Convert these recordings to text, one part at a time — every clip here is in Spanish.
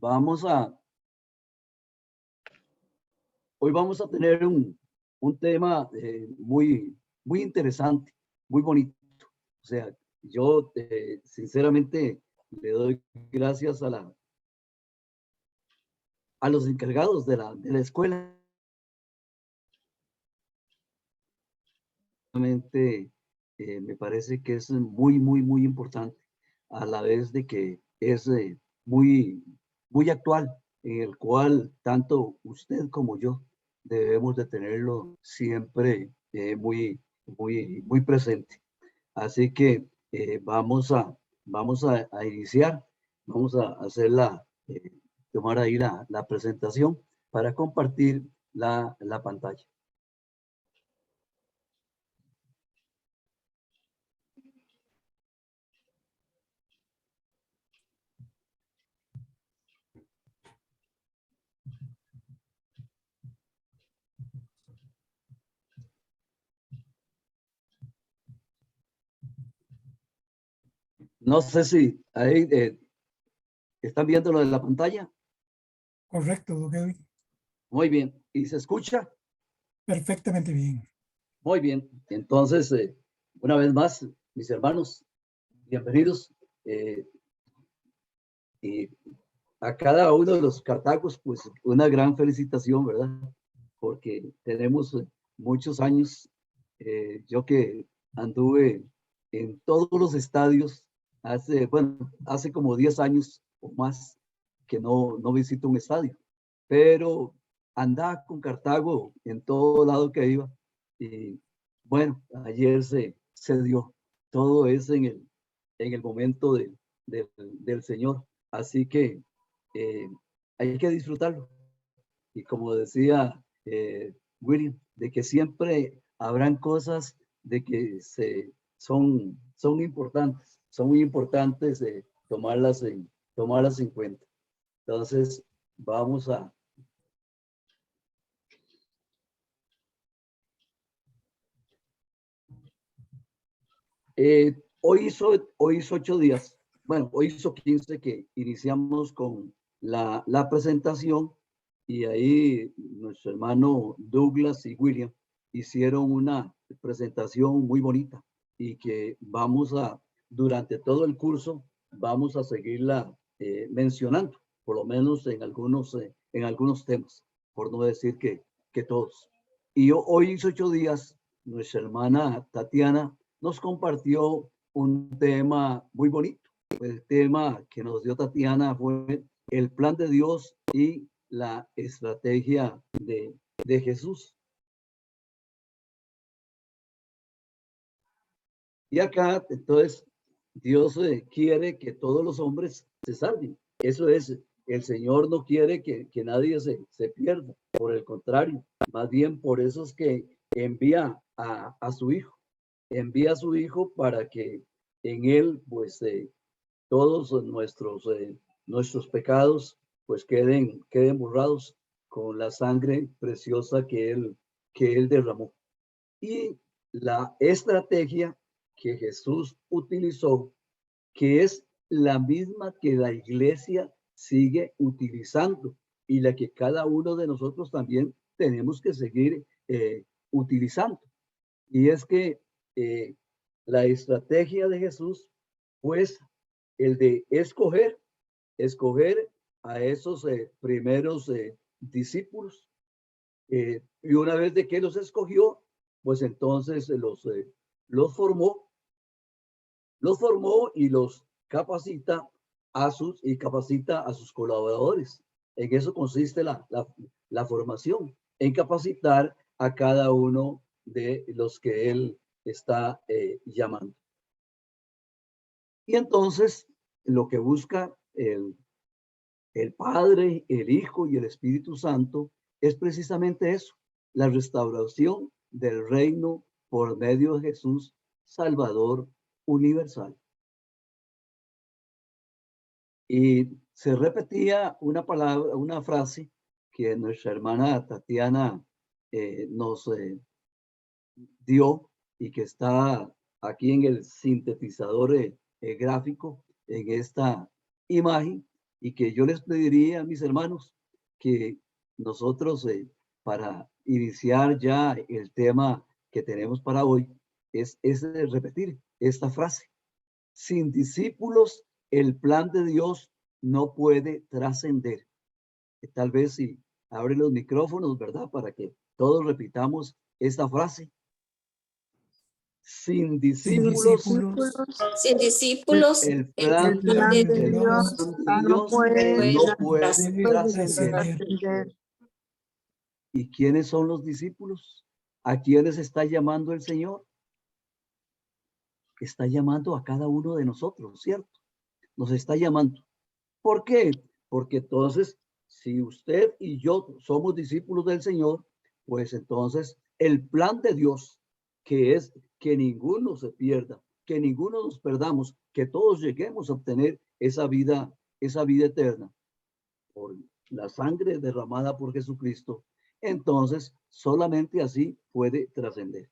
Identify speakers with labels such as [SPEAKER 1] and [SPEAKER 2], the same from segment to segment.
[SPEAKER 1] Vamos a, hoy vamos a tener un tema muy interesante, muy bonito. O sea, yo sinceramente le doy gracias a los encargados de la escuela. Realmente me parece que es muy importante, a la vez de que es muy, muy actual, en el cual tanto usted como yo debemos de tenerlo siempre muy presente. Así que vamos a iniciar, vamos a tomar ahí la presentación para compartir la pantalla. No sé si ahí están viendo lo de la pantalla.
[SPEAKER 2] Correcto, don Edwin.
[SPEAKER 1] Muy bien. ¿Y se escucha?
[SPEAKER 2] Perfectamente bien.
[SPEAKER 1] Muy bien. Entonces, una vez más, mis hermanos, bienvenidos. Y a cada uno de los cartagos, pues una gran felicitación, ¿verdad? Porque tenemos muchos años. Yo que anduve en todos los estadios hace como 10 años o más que no visito un estadio, pero andaba con Cartago en todo lado que iba. Y bueno, ayer se dio todo eso en el momento del Señor. Así que eh, hay que disfrutarlo. Y como decía William, de que siempre habrán cosas de que son importantes, son muy importantes tomarlas en cuenta. Entonces, vamos a... hoy hizo 8 días, bueno, hoy hizo 15 que iniciamos con la presentación, y ahí nuestro hermano Douglas y William hicieron una presentación muy bonita y que durante todo el curso, vamos a seguirla mencionando, por lo menos en algunos temas, por no decir que todos. Y hoy hizo 8 días, nuestra hermana Tatiana nos compartió un tema muy bonito. El tema que nos dio Tatiana fue el plan de Dios y la estrategia de Jesús. Y acá, entonces, Dios quiere que todos los hombres se salven. Eso es, el Señor no quiere que nadie se pierda. Por el contrario, más bien por eso es que envía a su Hijo. Envía a su Hijo para que en Él, pues, todos nuestros pecados, pues, queden borrados con la sangre preciosa que Él derramó. Y la estrategia que Jesús utilizó, que es la misma que la iglesia sigue utilizando y la que cada uno de nosotros también tenemos que seguir utilizando. Y es que la estrategia de Jesús, pues, el de escoger a esos primeros discípulos, y una vez de que los escogió, pues entonces los formó y los capacita a sus colaboradores. En eso consiste la formación, en capacitar a cada uno de los que él está llamando. Y entonces lo que busca el Padre, el Hijo y el Espíritu Santo es precisamente eso, la restauración del reino por medio de Jesús, Salvador universal. Y se repetía una frase que nuestra hermana Tatiana nos dio, y que está aquí en el sintetizador gráfico, en esta imagen, y que yo les pediría a mis hermanos que nosotros, para iniciar ya el tema que tenemos para hoy, es repetir esta frase. Sin discípulos, el plan de Dios no puede trascender. Tal vez si abre los micrófonos, ¿verdad? Para que todos repitamos esta frase. Sin
[SPEAKER 2] Sin
[SPEAKER 1] discípulos,
[SPEAKER 2] discípulos,
[SPEAKER 3] Sin discípulos,
[SPEAKER 1] el
[SPEAKER 3] el
[SPEAKER 1] plan,
[SPEAKER 2] el plan
[SPEAKER 3] de
[SPEAKER 2] de
[SPEAKER 1] el
[SPEAKER 3] Dios
[SPEAKER 2] Dios
[SPEAKER 1] plan de
[SPEAKER 4] no
[SPEAKER 1] Dios
[SPEAKER 4] puede
[SPEAKER 1] no puede
[SPEAKER 3] trascender.
[SPEAKER 1] trascender.
[SPEAKER 2] trascender.
[SPEAKER 1] ¿Y quiénes son los discípulos? ¿A quiénes está llamando el Señor? Está llamando a cada uno de nosotros, ¿cierto? Nos está llamando. ¿Por qué? Porque entonces, si usted y yo somos discípulos del Señor, pues entonces el plan de Dios, que es que ninguno se pierda, que ninguno nos perdamos, que todos lleguemos a obtener esa vida eterna por la sangre derramada por Jesucristo, entonces solamente así puede trascender.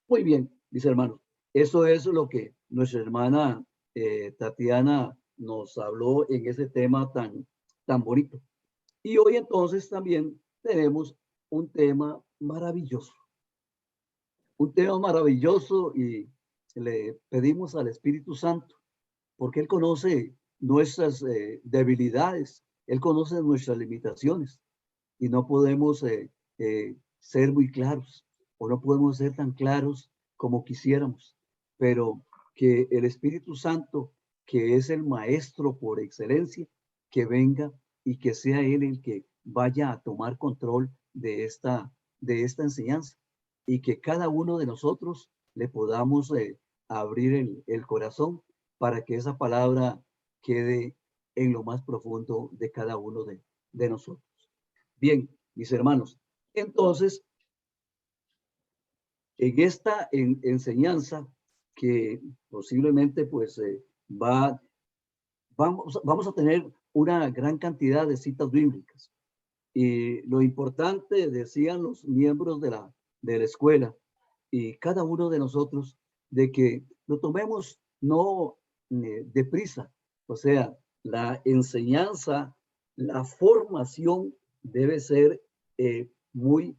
[SPEAKER 1] Muy bien, mis hermanos, eso es lo que nuestra hermana Tatiana nos habló en ese tema tan bonito. Y hoy entonces también tenemos un tema maravilloso y le pedimos al Espíritu Santo, porque Él conoce nuestras debilidades, Él conoce nuestras limitaciones y no podemos ser muy claros o no podemos ser tan claros como quisiéramos, pero que el Espíritu Santo, que es el maestro por excelencia, que venga y que sea Él el que vaya a tomar control de esta enseñanza y que cada uno de nosotros le podamos abrir el corazón para que esa palabra quede en lo más profundo de cada uno de nosotros. Bien, mis hermanos, entonces, en esta enseñanza que posiblemente pues vamos a tener una gran cantidad de citas bíblicas. Y lo importante, decían los miembros de la escuela y cada uno de nosotros, de que lo tomemos no deprisa. O sea, la enseñanza, la formación debe ser muy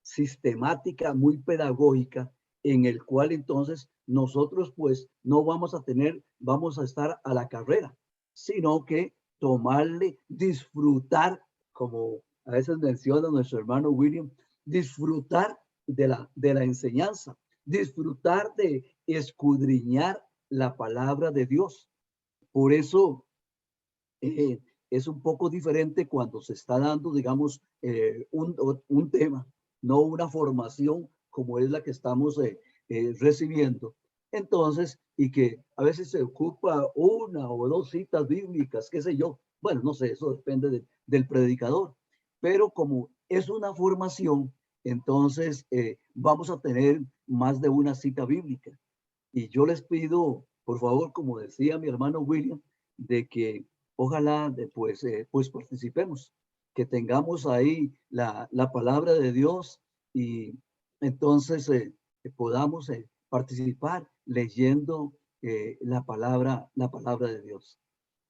[SPEAKER 1] sistemática, muy pedagógica, en el cual entonces nosotros pues no vamos a estar a la carrera, sino que tomarle, disfrutar, como a veces menciona nuestro hermano William, disfrutar de la enseñanza, disfrutar de escudriñar la palabra de Dios. Por eso es un poco diferente cuando se está dando, digamos, un tema, no una formación como es la que estamos recibiendo. Entonces, y que a veces se ocupa una o dos citas bíblicas, qué sé yo. Bueno, no sé, eso depende del predicador. Pero como es una formación, entonces vamos a tener más de una cita bíblica. Y yo les pido, por favor, como decía mi hermano William, de que ojalá pues participemos, que tengamos ahí la palabra de Dios y entonces podamos participar leyendo la palabra de Dios.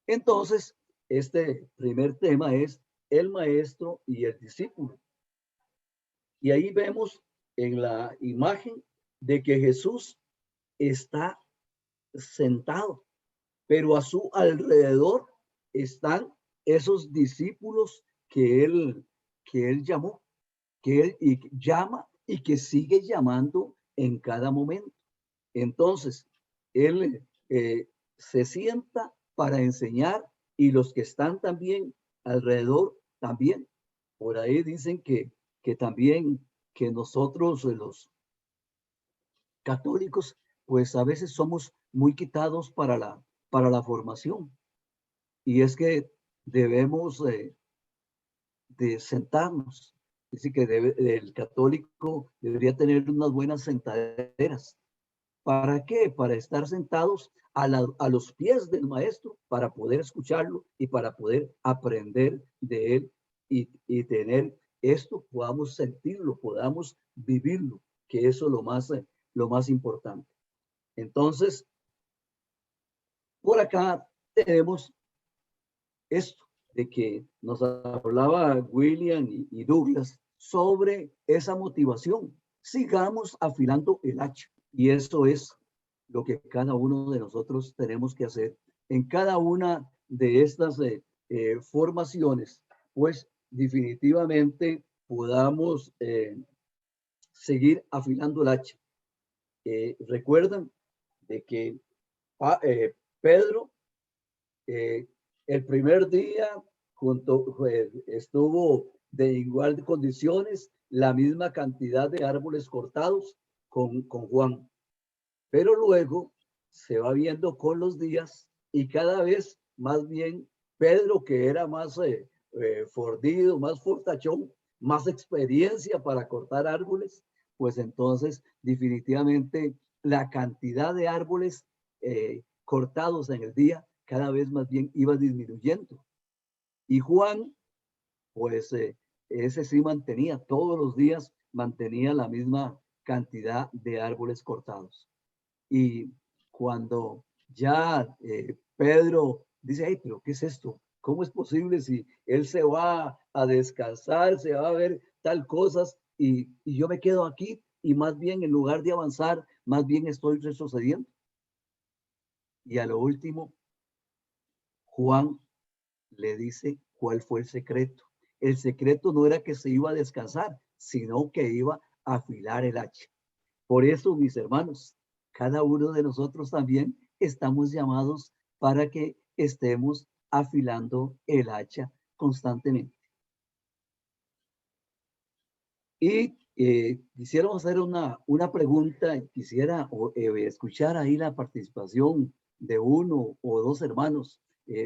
[SPEAKER 1] Entonces, este primer tema es el maestro y el discípulo. Y ahí vemos en la imagen de que Jesús está sentado, pero a su alrededor están esos discípulos que él llamó, que él llama y que sigue llamando en cada momento. Entonces, él se sienta para enseñar y los que están también alrededor también. Por ahí dicen que también que nosotros los católicos pues a veces somos muy quitados para la formación. Y es que debemos de sentarnos. Es decir, que el católico debería tener unas buenas sentaderas. ¿Para qué? Para estar sentados a los pies del maestro, para poder escucharlo y para poder aprender de él y tener esto, podamos sentirlo, podamos vivirlo, que eso es lo más importante. Entonces, por acá tenemos esto de que nos hablaba William y Douglas sobre esa motivación. Sigamos afilando el hacha. Y eso es lo que cada uno de nosotros tenemos que hacer en cada una de estas formaciones, pues definitivamente podamos seguir afilando el hacha. Recuerdan de que Pedro el primer día estuvo de igual condiciones, la misma cantidad de árboles cortados con Juan, pero luego se va viendo con los días y cada vez más bien Pedro, que era más fordido, más fortachón, más experiencia para cortar árboles, pues entonces definitivamente la cantidad de árboles cortados en el día cada vez más bien iba disminuyendo. Y Juan, pues ese sí mantenía, todos los días mantenía la misma cantidad de árboles cortados. Y cuando ya Pedro dice, ay, pero ¿qué es esto? ¿Cómo es posible si él se va a descansar, se va a ver tal cosas y yo me quedo aquí y más bien en lugar de avanzar, más bien estoy retrocediendo? Y a lo último, Juan le dice cuál fue el secreto. El secreto no era que se iba a descansar, sino que iba a afilar el hacha. Por eso, mis hermanos, cada uno de nosotros también estamos llamados para que estemos afilando el hacha constantemente. Y quisiéramos hacer una pregunta, quisiera escuchar ahí la participación de uno o dos hermanos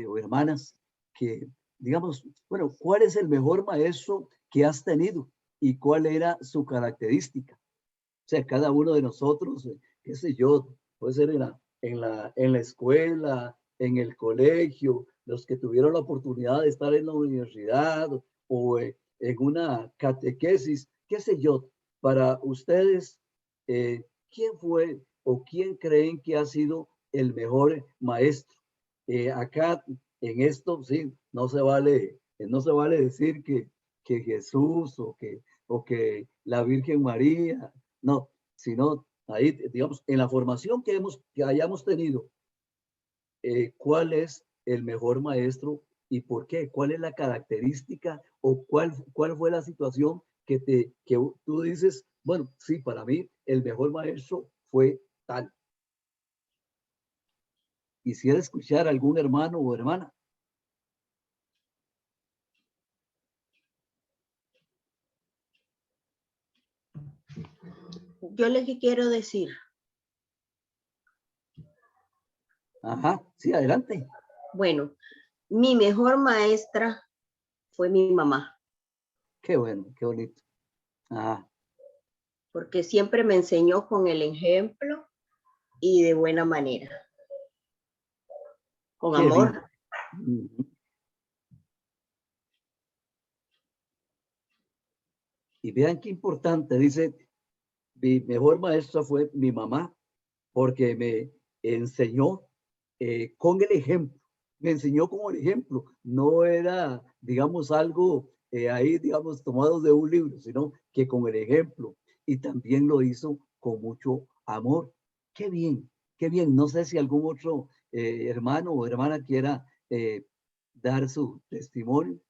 [SPEAKER 1] o hermanas que, digamos, bueno, ¿cuál es el mejor maestro que has tenido y cuál era su característica? O sea, cada uno de nosotros, qué sé yo, puede ser en la escuela, en el colegio, los que tuvieron la oportunidad de estar en la universidad o en una catequesis, qué sé yo, para ustedes, ¿quién fue o quién creen que ha sido el mejor maestro? Acá en esto, sí, no se vale decir que Jesús o que la Virgen María, no, sino ahí, digamos, en la formación que hayamos tenido, ¿cuál es el mejor maestro y por qué? ¿Cuál es la característica o cuál fue la situación que tú dices, bueno, sí, para mí el mejor maestro fue tal? Quisiera escuchar a algún hermano o hermana.
[SPEAKER 4] Yo les quiero decir,
[SPEAKER 1] Ajá, sí, adelante.
[SPEAKER 4] bueno, mi mejor maestra fue mi mamá,
[SPEAKER 1] Qué bueno, qué bonito. Ajá.
[SPEAKER 4] porque siempre me enseñó con el ejemplo y de buena manera, con
[SPEAKER 1] Qué lindo.
[SPEAKER 4] amor.
[SPEAKER 1] Y vean qué importante, dice, mi mejor maestra fue mi mamá, porque me enseñó con el ejemplo, me enseñó con el ejemplo, no era, digamos, algo ahí, digamos, tomado de un libro, sino que con el ejemplo, y también lo hizo con mucho amor. Qué bien, qué bien. No sé si algún otro hermano o hermana quiera dar su testimonio.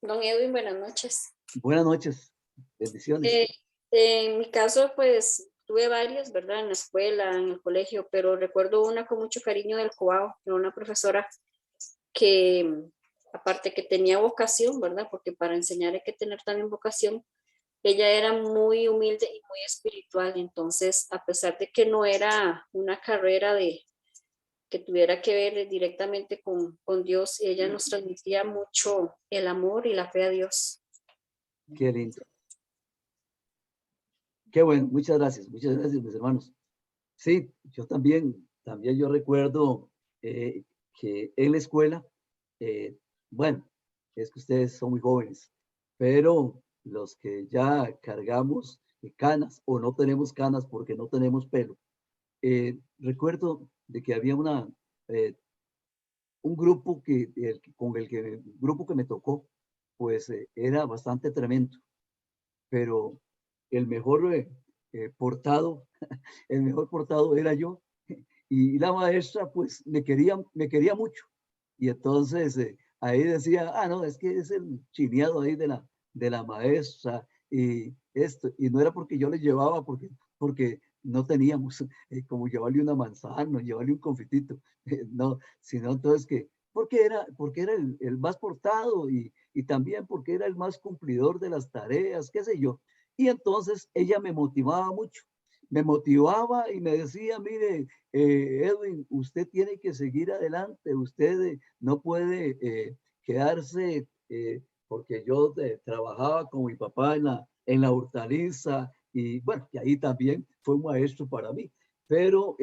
[SPEAKER 3] Don Edwin, buenas noches.
[SPEAKER 1] Buenas noches, bendiciones.
[SPEAKER 3] En mi caso, pues tuve varios, ¿verdad? En la escuela, en el colegio, pero recuerdo una con mucho cariño del Coao, de una profesora que, aparte que tenía vocación, ¿verdad? Porque para enseñar hay que tener también vocación. Ella era muy humilde y muy espiritual, entonces, a pesar de que no era una carrera que tuviera que ver directamente con Dios, ella nos transmitía mucho el amor y la fe a Dios.
[SPEAKER 1] Qué lindo. Qué bueno, muchas gracias, mis hermanos. Sí, yo también yo recuerdo que en la escuela, bueno, es que ustedes son muy jóvenes, pero los que ya cargamos canas o no tenemos canas porque no tenemos pelo, recuerdo de que había un grupo grupo que me tocó, pues era bastante tremendo, pero el mejor portado, el mejor portado era yo. Y la maestra pues me quería mucho. Y entonces ahí decía, ah, no, es que es el chineado ahí de la maestra y esto. Y no era porque yo le llevaba, porque no teníamos como llevarle una manzana, llevarle un confitito, no, sino entonces porque era el más portado y también porque era el más cumplidor de las tareas, qué sé yo. Y entonces ella me motivaba mucho. Me motivaba y me decía, mire, Edwin, usted tiene que seguir adelante, usted no puede quedarse, porque yo trabajaba con mi papá en la hortaliza y bueno, que ahí también fue un maestro para mí, pero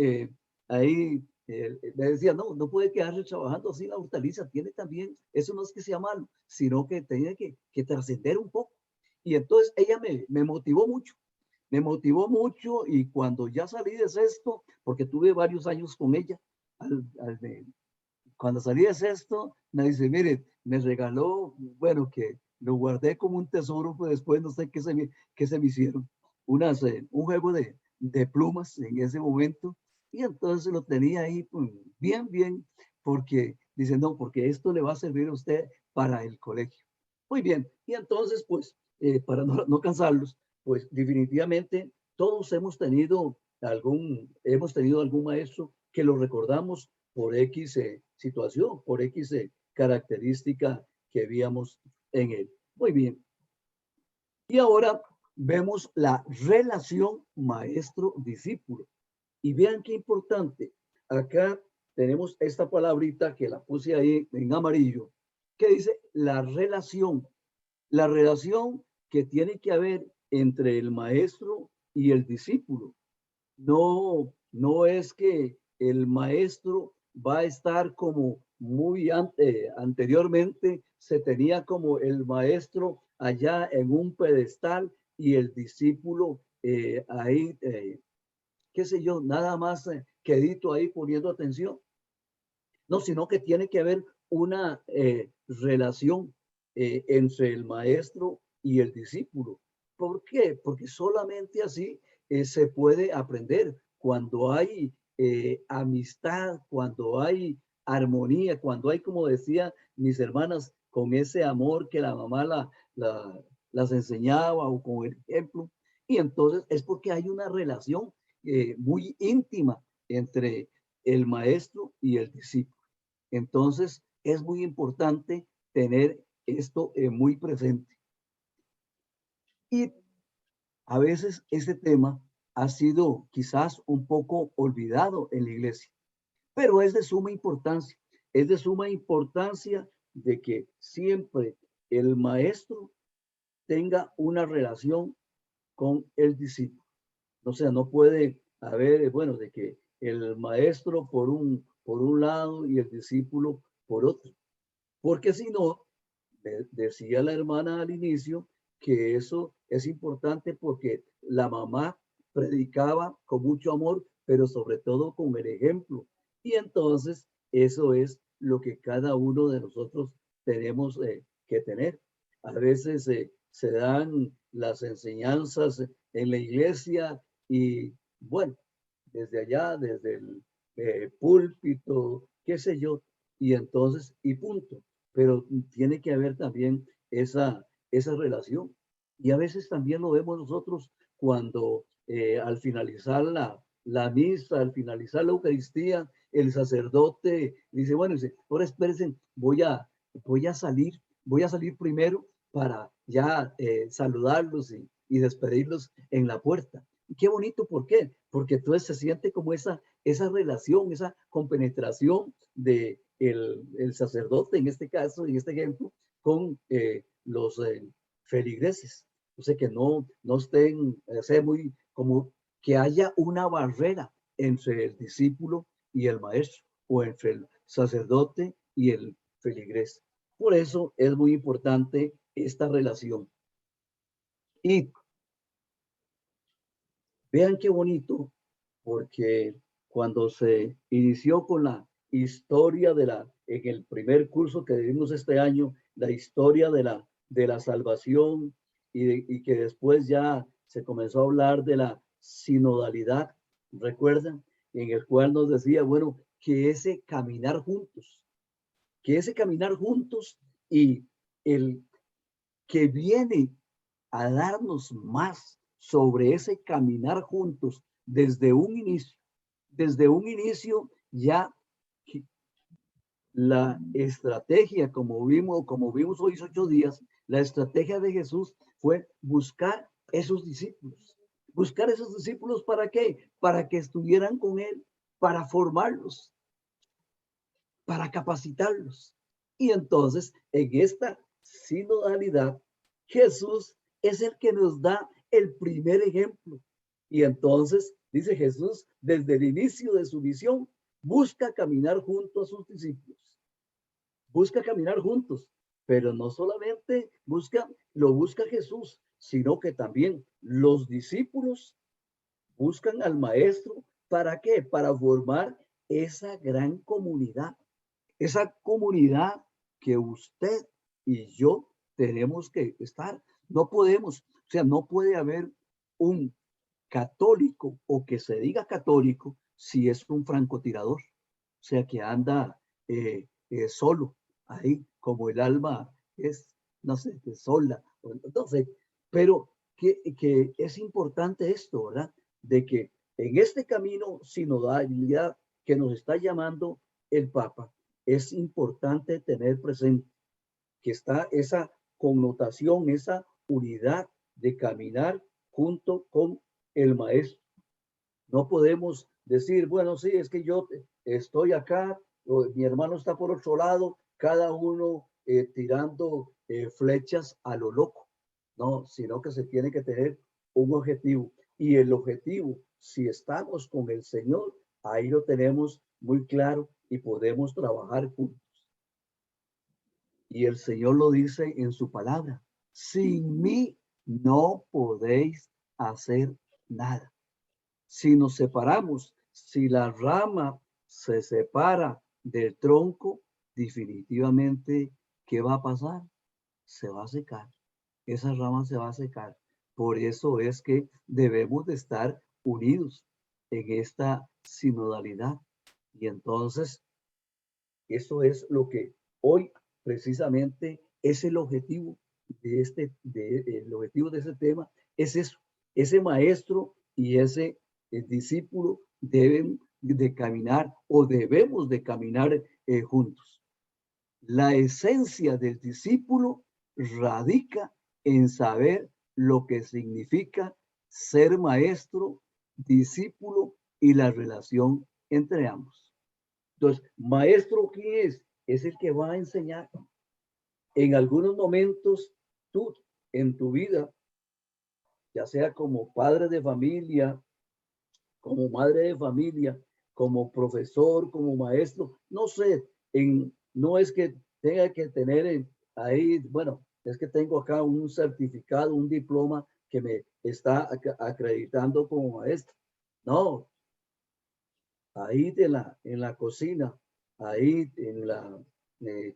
[SPEAKER 1] ahí me decía, no, no puede quedarse trabajando así en la hortaliza, tiene también, eso no es que sea malo, sino que tiene que trascender un poco. Y entonces ella me motivó mucho. Me motivó mucho y cuando ya salí de sexto, porque tuve varios años con ella, cuando salí de sexto, me dice, mire, me regaló, bueno, que lo guardé como un tesoro, pues después no sé qué se me hicieron, un juego de plumas en ese momento, y entonces lo tenía ahí pues, bien, bien, porque dice, no, porque esto le va a servir a usted para el colegio. Muy bien, y entonces, pues, para no cansarlos, pues definitivamente todos hemos tenido algún maestro que lo recordamos por X situación, por X característica que víamos en él. Muy bien. Y ahora vemos la relación maestro-discípulo. Y vean qué importante. Acá tenemos esta palabrita que la puse ahí en amarillo, que dice la relación. La relación que tiene que haber entre el maestro y el discípulo. No es que el maestro va a estar como anteriormente se tenía como el maestro allá en un pedestal y el discípulo ahí, qué sé yo, nada más quedito ahí poniendo atención. No, sino que tiene que haber una relación entre el maestro y el discípulo. ¿Por qué? Porque solamente así se puede aprender. Cuando hay amistad, cuando hay armonía, cuando hay, como decía mis hermanas, con ese amor que la mamá las enseñaba o con el ejemplo. Y entonces es porque hay una relación muy íntima entre el maestro y el discípulo. Entonces, es muy importante tener esto muy presente. Y a veces este tema ha sido quizás un poco olvidado en la iglesia, pero es de suma importancia. Es de suma importancia de que siempre el maestro tenga una relación con el discípulo. O sea, no puede haber, bueno, de que el maestro por un lado y el discípulo por otro. Porque si no, decía la hermana al inicio, que eso es importante porque la mamá predicaba con mucho amor, pero sobre todo con el ejemplo. Y entonces eso es lo que cada uno de nosotros tenemos que tener. A veces se dan las enseñanzas en la iglesia y bueno, desde allá, desde el púlpito, qué sé yo, y entonces, y punto. Pero tiene que haber también esa relación. Y a veces también lo vemos nosotros cuando al finalizar la misa, al finalizar la Eucaristía, el sacerdote dice, bueno, dice, ahora espérense, voy a salir primero para ya saludarlos y despedirlos en la puerta. Y qué bonito, ¿por qué? Porque entonces se siente como esa relación, esa compenetración de el sacerdote, en este caso, en este ejemplo, con los feligreses. O sea, que no estén, sea muy como que haya una barrera entre el discípulo y el maestro, o entre el sacerdote y el feligrés. Por eso es muy importante esta relación. Y vean qué bonito, porque cuando se inició con la historia en el primer curso que dimos este año, la historia de la salvación y que después ya se comenzó a hablar de la sinodalidad, ¿recuerdan? En el cual nos decía, bueno, que ese caminar juntos y el que viene a darnos más sobre ese caminar juntos desde un inicio ya la estrategia, como vimos hoy 8 días, la estrategia de Jesús fue buscar esos discípulos. Buscar esos discípulos ¿para qué? Para que estuvieran con él, para formarlos, para capacitarlos. Y entonces, en esta sinodalidad, Jesús es el que nos da el primer ejemplo. Y entonces, dice Jesús, desde el inicio de su misión, busca caminar junto a sus discípulos. Busca caminar juntos, pero no solamente lo busca Jesús, sino que también los discípulos buscan al maestro. ¿Para qué? Para formar esa gran comunidad. Esa comunidad que usted y yo tenemos que estar. No podemos, o sea, no puede haber un católico o que se diga católico si es un francotirador, o sea, que anda solo ahí, como el alma es, no sé, sola, no sé, pero que es importante esto, ¿verdad? De que en este camino sinodalidad que nos está llamando el Papa, es importante tener presente que está esa connotación, esa unidad de caminar junto con el maestro. No podemos decir, bueno, sí, es que yo estoy acá, mi hermano está por otro lado, cada uno tirando flechas a lo loco. No, sino que se tiene que tener un objetivo. Y el objetivo, si estamos con el Señor, ahí lo tenemos muy claro y podemos trabajar juntos. Y el Señor lo dice en su palabra. Sin mí no podéis hacer nada. Si nos separamos, si la rama se separa del tronco, definitivamente, ¿qué va a pasar? Se va a secar. Esa rama se va a secar. Por eso es que debemos de estar unidos en esta sinodalidad. Y entonces, eso es lo que hoy precisamente es el objetivo el objetivo de ese tema, es eso, ese maestro y ese discípulo deben de caminar o debemos de caminar juntos. La esencia del discípulo radica en saber lo que significa ser maestro, discípulo y la relación entre ambos. Entonces, maestro, ¿quién es? Es el que va a enseñar. En algunos momentos, tú en tu vida, ya sea como padre de familia, como madre de familia, como profesor, como maestro, no sé, no es que tenga que tener ahí, bueno, es que tengo acá un certificado, un diploma que me está acreditando como maestro. No, ahí en la cocina, ahí en la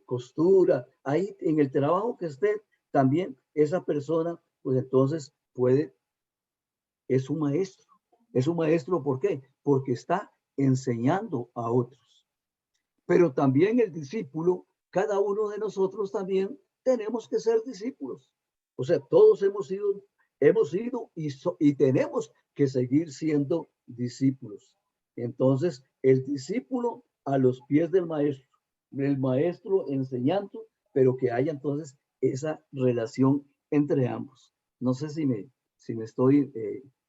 [SPEAKER 1] costura, ahí en el trabajo que esté, también esa persona, pues entonces es un maestro. Es un maestro, ¿por qué? Porque está enseñando a otros. Pero también el discípulo, cada uno de nosotros también tenemos que ser discípulos. O sea, todos hemos sido y tenemos que seguir siendo discípulos. Entonces, el discípulo a los pies del maestro, el maestro enseñando, pero que haya entonces esa relación entre ambos. No sé si me estoy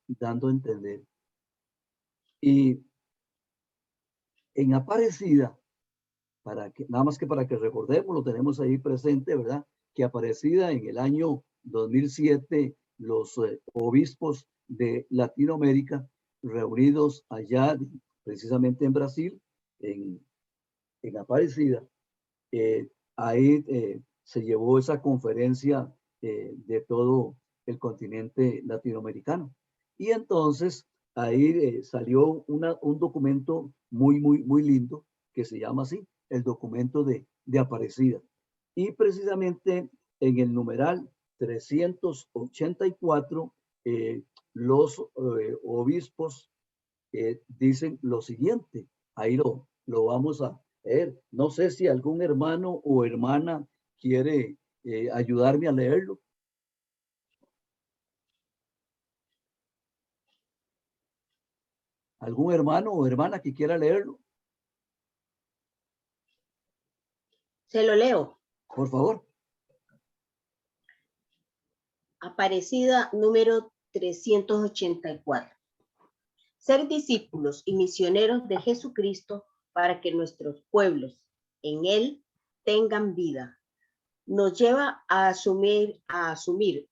[SPEAKER 1] dando a entender. Y en Aparecida, nada más que para que recordemos, lo tenemos ahí presente, ¿verdad? Que Aparecida en el año 2007, los obispos de Latinoamérica reunidos allá, precisamente en Brasil, en Aparecida, ahí se llevó esa conferencia de todo el continente latinoamericano. Y entonces ahí salió un documento muy lindo que se llama así, el documento de Aparecida. Y precisamente en el numeral 384, los obispos dicen lo siguiente. Ahí lo vamos a leer. No sé si algún hermano o hermana quiere ayudarme a leerlo. ¿Algún hermano o hermana que quiera leerlo?
[SPEAKER 4] Se lo leo.
[SPEAKER 1] Por favor.
[SPEAKER 4] Aparecida número 384. Ser discípulos y misioneros de Jesucristo para que nuestros pueblos en Él tengan vida. Nos lleva a asumir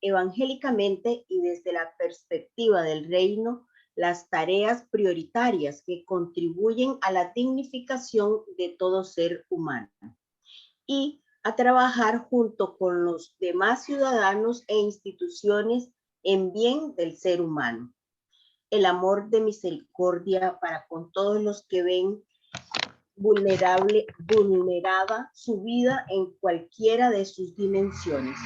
[SPEAKER 4] evangélicamente y desde la perspectiva del reino las tareas prioritarias que contribuyen a la dignificación de todo ser humano y a trabajar junto con los demás ciudadanos e instituciones en bien del ser humano. El amor de misericordia para con todos los que ven vulnerada su vida en cualquiera de sus dimensiones.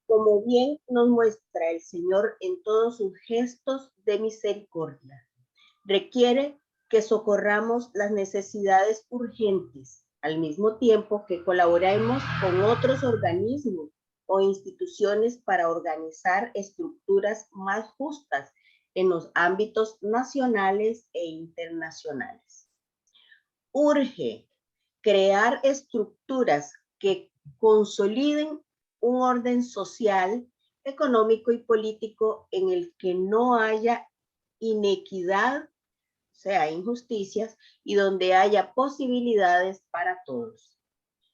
[SPEAKER 4] Como bien nos muestra el Señor en todos sus gestos de misericordia, requiere que socorramos las necesidades urgentes, al mismo tiempo que colaboremos con otros organismos o instituciones para organizar estructuras más justas en los ámbitos nacionales e internacionales. Urge crear estructuras que consoliden un orden social, económico y político en el que no haya inequidad, o sea, injusticias, y donde haya posibilidades para todos.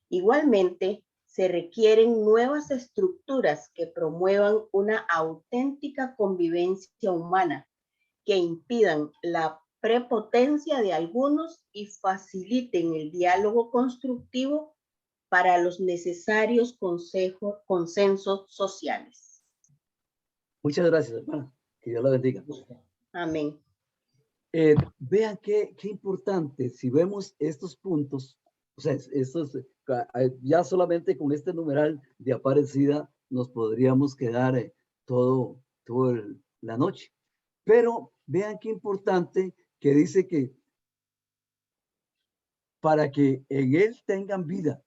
[SPEAKER 4] Igualmente, se requieren nuevas estructuras que promuevan una auténtica convivencia humana, que impidan la prepotencia de algunos y faciliten el diálogo constructivo para los necesarios consensos sociales.
[SPEAKER 1] Muchas gracias, hermana. Que Dios la bendiga.
[SPEAKER 4] Amén.
[SPEAKER 1] Vean qué importante, si vemos estos puntos, o sea, ya solamente con este numeral de Aparecida nos podríamos quedar toda la noche. Pero vean qué importante que dice que para que en Él tengan vida.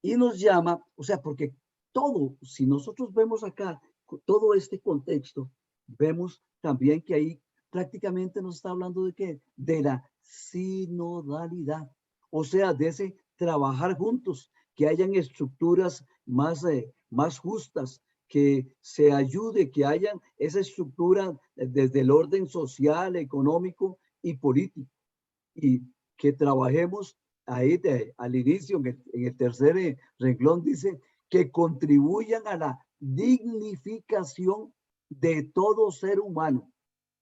[SPEAKER 1] Y nos llama, o sea, porque todo, si nosotros vemos acá todo este contexto, vemos también que ahí prácticamente nos está hablando de qué, de la sinodalidad, o sea, de ese trabajar juntos, que hayan estructuras más justas, que se ayude, que hayan esa estructura desde el orden social, económico y político, y que trabajemos ahí al inicio, en el tercer renglón, dice que contribuyan a la dignificación de todo ser humano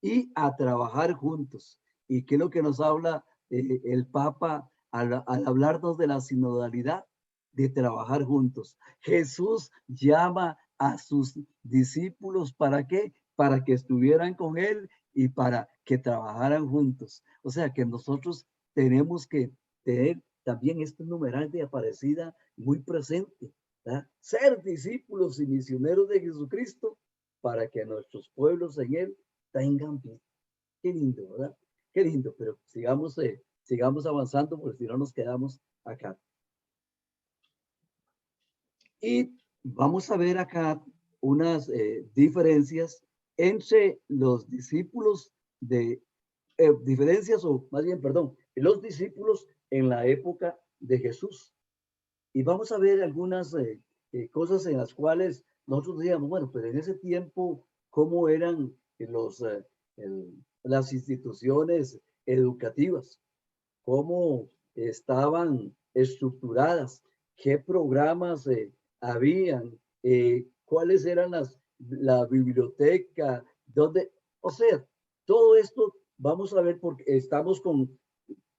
[SPEAKER 1] y a trabajar juntos. ¿Y qué es lo que nos habla el Papa al hablarnos de la sinodalidad? De trabajar juntos. Jesús llama a sus discípulos, ¿para qué? Para que estuvieran con él y para que trabajaran juntos. O sea que nosotros tenemos que tener también este numeral de Aparecida muy presente, ¿verdad? Ser discípulos y misioneros de Jesucristo para que nuestros pueblos en él tengan vida. Qué lindo, ¿verdad? Qué lindo, pero sigamos avanzando porque si no nos quedamos acá. Y vamos a ver acá unas diferencias entre los discípulos diferencias o más bien, perdón, los discípulos en la época de Jesús. Y vamos a ver algunas cosas en las cuales nosotros decíamos, bueno, pues en ese tiempo, ¿cómo eran las instituciones educativas? ¿Cómo estaban estructuradas? ¿Qué programas habían? ¿Cuáles eran la biblioteca? ¿Dónde? O sea, todo esto vamos a ver porque estamos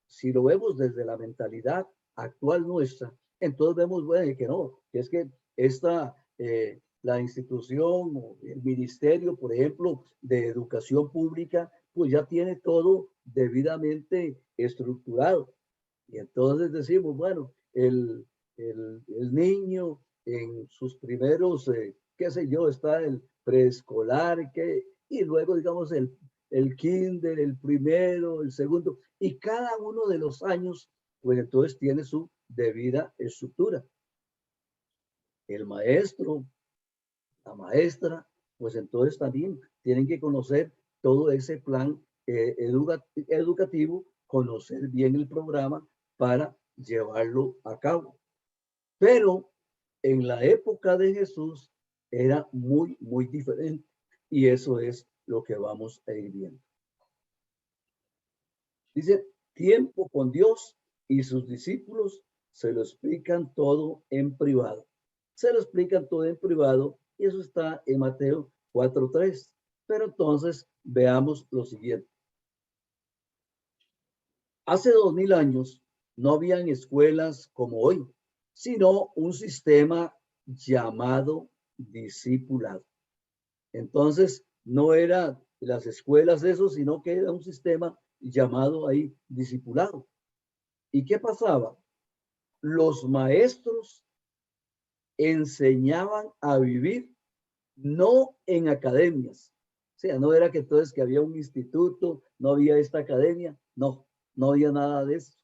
[SPEAKER 1] si lo vemos desde la mentalidad actual nuestra, entonces vemos, bueno, que no, que es que la institución o el ministerio, por ejemplo, de educación pública, pues ya tiene todo debidamente estructurado. Y entonces decimos, bueno, el niño en sus primeros, qué sé yo, está el preescolar, y luego, digamos, el kinder, el primero, el segundo, y cada uno de los años, pues entonces tiene su debida estructura. El maestro, la maestra, pues entonces también tienen que conocer todo ese plan educativo, conocer bien el programa para llevarlo a cabo. Pero en la época de Jesús era muy, muy diferente. Y eso es lo que vamos a ir viendo. Dice, tiempo con Dios y sus discípulos se lo explican todo en privado. Se lo explican todo en privado y eso está en Mateo 4:3. Pero entonces veamos lo siguiente. Hace 2000 años no habían escuelas como hoy, sino un sistema llamado discipulado. Entonces, no eran las escuelas de eso, sino que era un sistema llamado ahí discipulado. ¿Y qué pasaba? Los maestros enseñaban a vivir no en academias. O sea, no era que entonces que había un instituto, no había esta academia, no, no había nada de eso.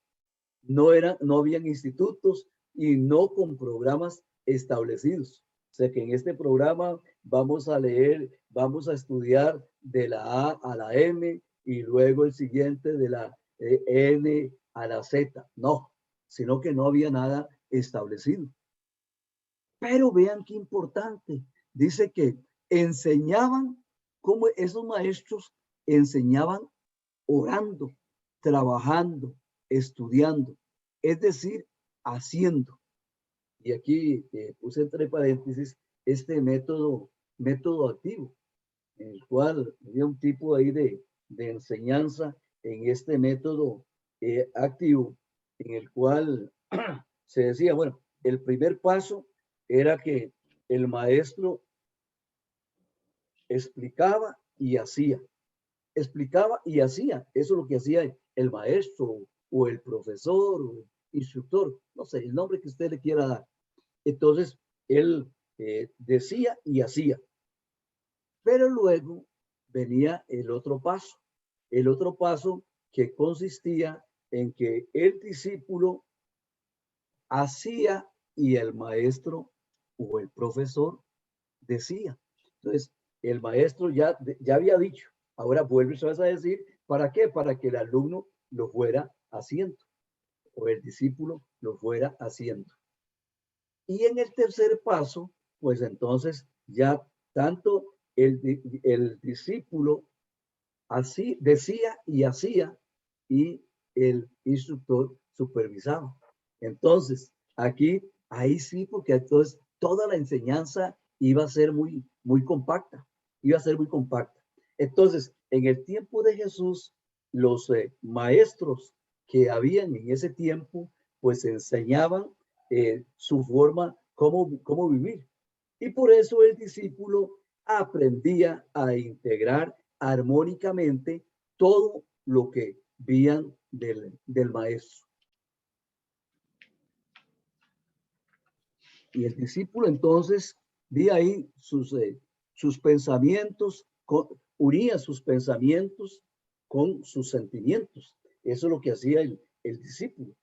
[SPEAKER 1] No habían institutos y no con programas establecidos. O sea que en este programa vamos a leer, vamos a estudiar de la A a la M y luego el siguiente de la N a la Z. No, sino que no había nada establecido. Pero vean qué importante. Dice que enseñaban, como esos maestros enseñaban orando, trabajando, estudiando, es decir, haciendo. Y aquí puse entre paréntesis este método activo, en el cual había un tipo ahí de enseñanza en este método activo, en el cual se decía, bueno, el primer paso era que el maestro explicaba y hacía. Explicaba y hacía. Eso es lo que hacía el maestro o el profesor o instructor, no sé, el nombre que usted le quiera dar. Entonces, él decía y hacía. Pero luego venía el otro paso que consistía en que el discípulo hacía y el maestro o el profesor decía. Entonces, el maestro ya había dicho, ahora vuelve a decir, ¿para qué? Para que el alumno lo fuera haciendo o el discípulo lo fuera haciendo. Y en el tercer paso, pues entonces ya tanto el discípulo así decía y hacía y el instructor supervisaba. Entonces, ahí sí, porque entonces toda la enseñanza iba a ser muy, muy compacta, iba a ser muy compacta. Entonces, en el tiempo de Jesús, los maestros que habían en ese tiempo, pues enseñaban su forma, cómo vivir. Y por eso el discípulo aprendía a integrar armónicamente todo lo que veían del maestro. Y el discípulo entonces vi ahí sus pensamientos, unía sus pensamientos con sus sentimientos. Eso es lo que hacía el discípulo,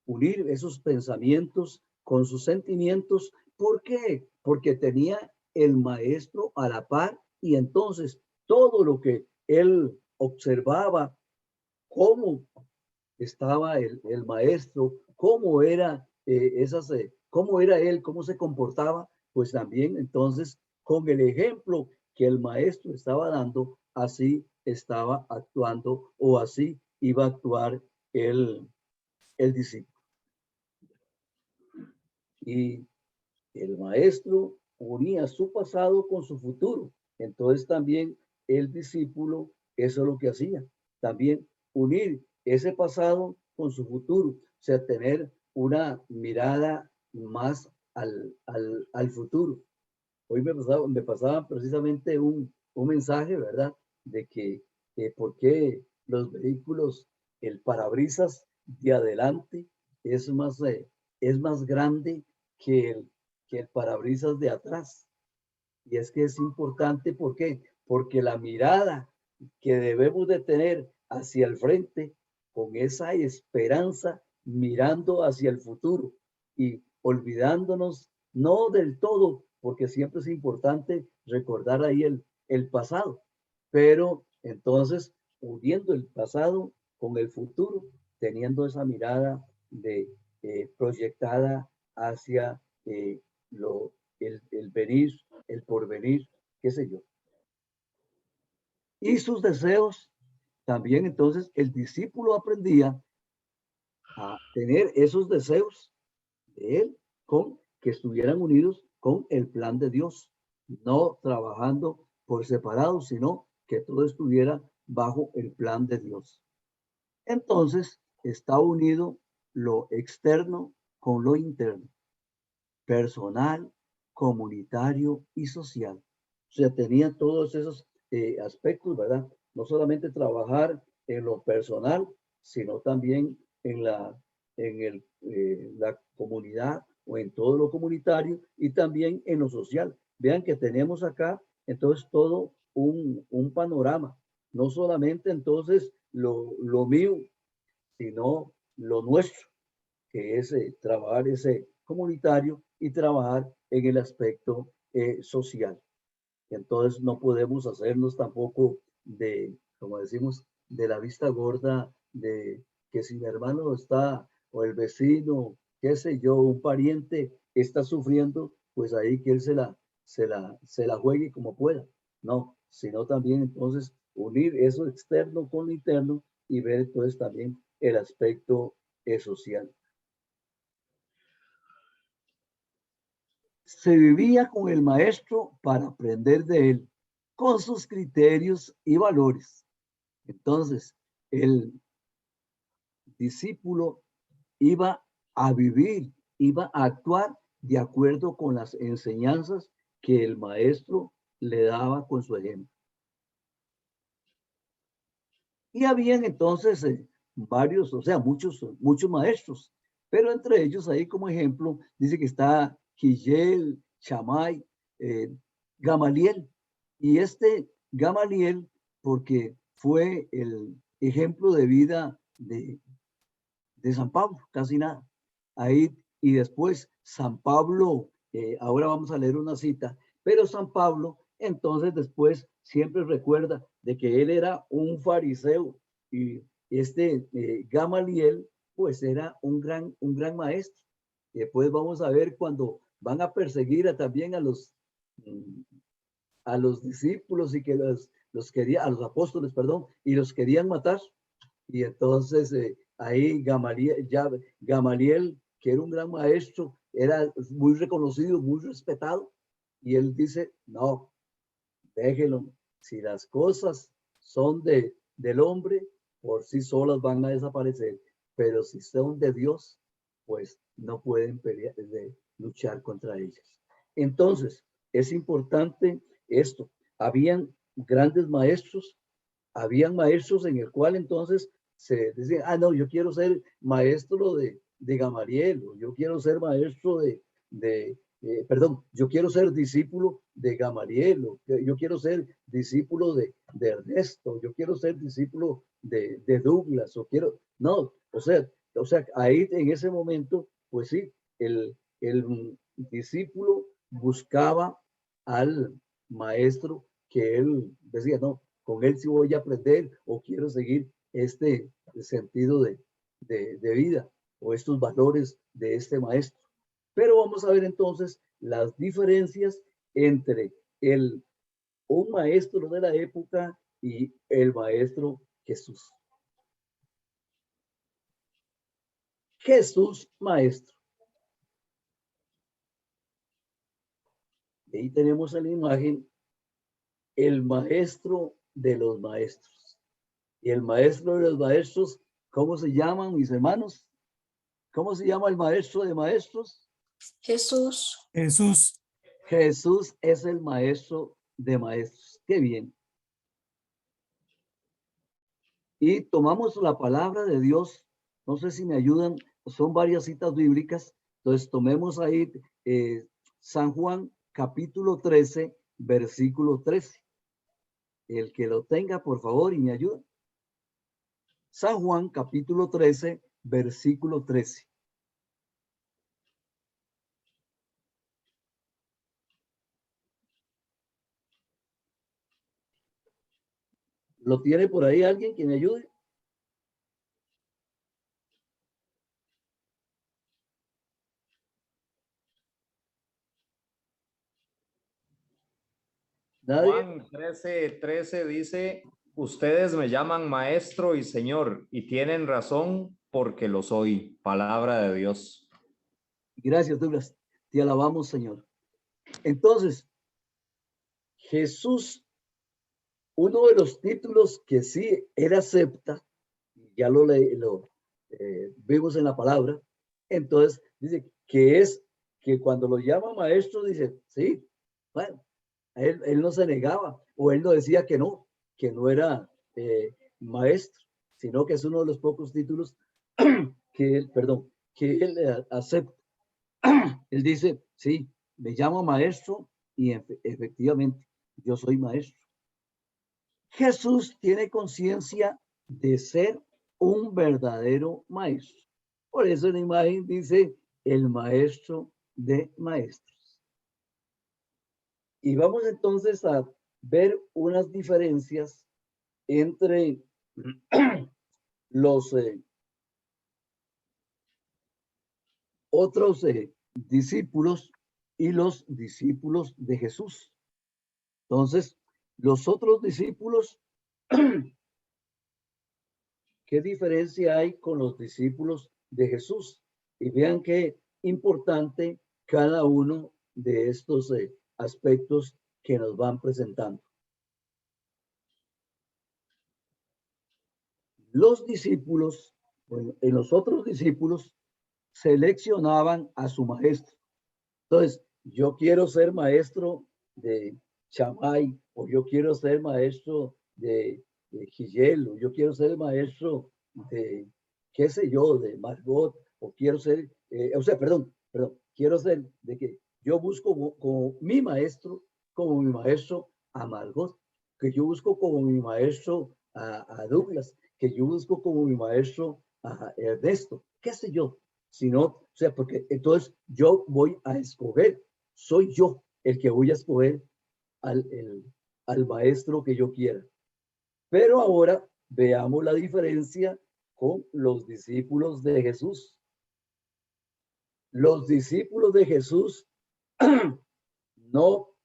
[SPEAKER 1] unir esos pensamientos con sus sentimientos. ¿Por qué? Porque tenía el maestro a la par y entonces todo lo que él observaba, cómo estaba el maestro, cómo era cómo era él, cómo se comportaba, pues también entonces con el ejemplo que el maestro estaba dando, así estaba actuando o así iba a actuar el discípulo. Y el maestro unía su pasado con su futuro. Entonces también el discípulo, eso es lo que hacía. También unir ese pasado con su futuro. O sea, tener una mirada más al futuro. hoy me pasaba precisamente un mensaje, ¿verdad? De que por qué los vehículos, el parabrisas de adelante es más grande que el parabrisas de atrás. Y es que es importante, ¿por qué? Porque la mirada que debemos de tener hacia el frente, con esa esperanza, mirando hacia el futuro y olvidándonos, no del todo, porque siempre es importante recordar ahí el pasado, pero entonces uniendo el pasado con el futuro, teniendo esa mirada proyectada hacia el venir, el porvenir, qué sé yo. Y sus deseos, también entonces el discípulo aprendía a tener esos deseos de él con que estuvieran unidos con el plan de Dios, no trabajando por separado, sino que todo estuviera bajo el plan de Dios. Entonces está unido lo externo con lo interno, personal, comunitario y social. O sea, tenía todos esos aspectos, ¿verdad? No solamente trabajar en lo personal, sino también en la comunidad o en todo lo comunitario y también en lo social. Vean que tenemos acá entonces todo un panorama, no solamente entonces lo mío, sino lo nuestro, que es trabajar ese comunitario y trabajar en el aspecto social. Entonces no podemos hacernos tampoco como decimos, de la vista gorda, de que si mi hermano está, o el vecino, qué sé yo, un pariente está sufriendo, pues ahí que él se la juegue como pueda. No, sino también entonces unir eso externo con lo interno y ver entonces también el aspecto social. Se vivía con el maestro para aprender de él, con sus criterios y valores. Entonces, el discípulo iba a vivir, iba a actuar de acuerdo con las enseñanzas que el maestro le daba con su ejemplo. Y habían entonces varios, o sea, muchos maestros, pero entre ellos ahí como ejemplo dice que está Hillel, Shammai, Gamaliel. Y este Gamaliel, porque fue el ejemplo de vida de San Pablo, casi nada. Ahí, y después San Pablo, ahora vamos a leer una cita, pero San Pablo entonces después siempre recuerda de que él era un fariseo y este Gamaliel pues era un gran maestro. Después vamos a ver cuando van a perseguir también a los discípulos y que los quería, a los apóstoles, perdón, y los querían matar. Y entonces ahí Gamaliel, que era un gran maestro, era muy reconocido, muy respetado, y él dice, no, déjelo, si las cosas son del hombre, por sí solas van a desaparecer, pero si son de Dios, pues no pueden luchar contra ellas. Entonces, es importante esto. Habían grandes maestros, habían maestros en el cual entonces se decía, no, yo quiero ser maestro de Gamaliel, o yo quiero ser maestro perdón, yo quiero ser discípulo de Gamaliel, o yo quiero ser discípulo de Ernesto, yo quiero ser discípulo de Douglas, no, o sea, ahí en ese momento, pues sí, el discípulo buscaba al maestro que él decía, no, con él sí voy a aprender o quiero seguir este sentido de vida o estos valores de este maestro. Pero vamos a ver entonces las diferencias entre un maestro de la época y el maestro Jesús. Jesús maestro. Ahí tenemos en la imagen el maestro de los maestros. Y el maestro de los maestros, ¿cómo se llaman, mis hermanos? ¿Cómo se llama el maestro de maestros?
[SPEAKER 3] Jesús.
[SPEAKER 2] Jesús.
[SPEAKER 1] Jesús es el maestro de maestros. Qué bien. Y tomamos la palabra de Dios. No sé si me ayudan. Son varias citas bíblicas. Entonces tomemos ahí San Juan capítulo 13, versículo 13. El que lo tenga, por favor, y me ayuda. San Juan capítulo 13, versículo 13. ¿Lo tiene por ahí alguien que me ayude? ¿Nadie?
[SPEAKER 5] Juan 13:13 dice, ustedes me llaman maestro y señor y tienen razón porque lo soy. Palabra de Dios.
[SPEAKER 1] Gracias, Douglas. Te alabamos, Señor. Entonces, Jesús, uno de los títulos que sí él acepta, ya lo vimos en la palabra, entonces dice que es que cuando lo llama maestro, dice, sí, bueno, él no se negaba o él no decía que no era maestro, sino que es uno de los pocos títulos que él, perdón, que él acepta. Él dice, sí, me llamo maestro y efectivamente yo soy maestro. Jesús tiene conciencia de ser un verdadero maestro. Por eso en la imagen dice el maestro de maestros. Y vamos entonces a ver unas diferencias entre los otros discípulos y los discípulos de Jesús. Entonces, los otros discípulos, ¿qué diferencia hay con los discípulos de Jesús? Y vean qué importante cada uno de estos aspectos que nos van presentando. Los discípulos, bueno, en los otros discípulos, seleccionaban a su maestro. Entonces, yo quiero ser maestro de Shammai, o yo quiero ser maestro de Hillel, o yo quiero ser maestro de, qué sé yo, de Margot, o quiero ser, perdón, quiero ser de que yo busco como mi maestro a Margot, que yo busco como mi maestro a Douglas, que yo busco como mi maestro a Ernesto, qué sé yo, sino, o sea, porque entonces yo voy a escoger, soy yo el que voy a escoger al maestro que yo quiera. Pero ahora veamos la diferencia con los discípulos de Jesús. Los discípulos de Jesús no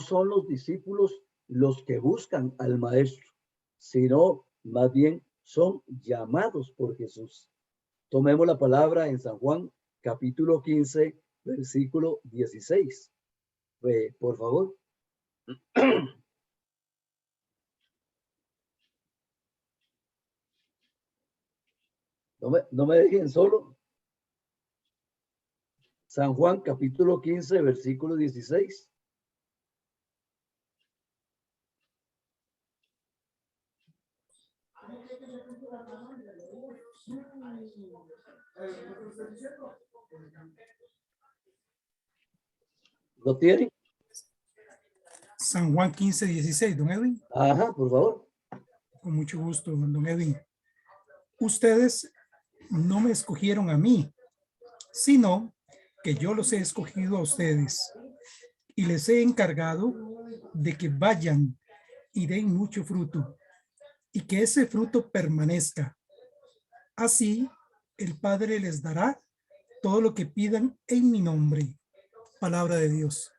[SPEAKER 1] son los discípulos los que buscan al maestro, sino más bien son llamados por Jesús. Tomemos la palabra en San Juan, capítulo 15, versículo 16. Por favor. No me dejen solo. San Juan, capítulo 15, versículo 16. ¿Lo tienen?
[SPEAKER 2] San Juan 15, 16, don Edwin.
[SPEAKER 1] Ajá, por favor.
[SPEAKER 2] Con mucho gusto, don Edwin. Ustedes no me escogieron a mí, sino que yo los he escogido a ustedes y les he encargado de que vayan y den mucho fruto y que ese fruto permanezca. Así el Padre les dará todo lo que pidan en mi nombre. Palabra de Dios.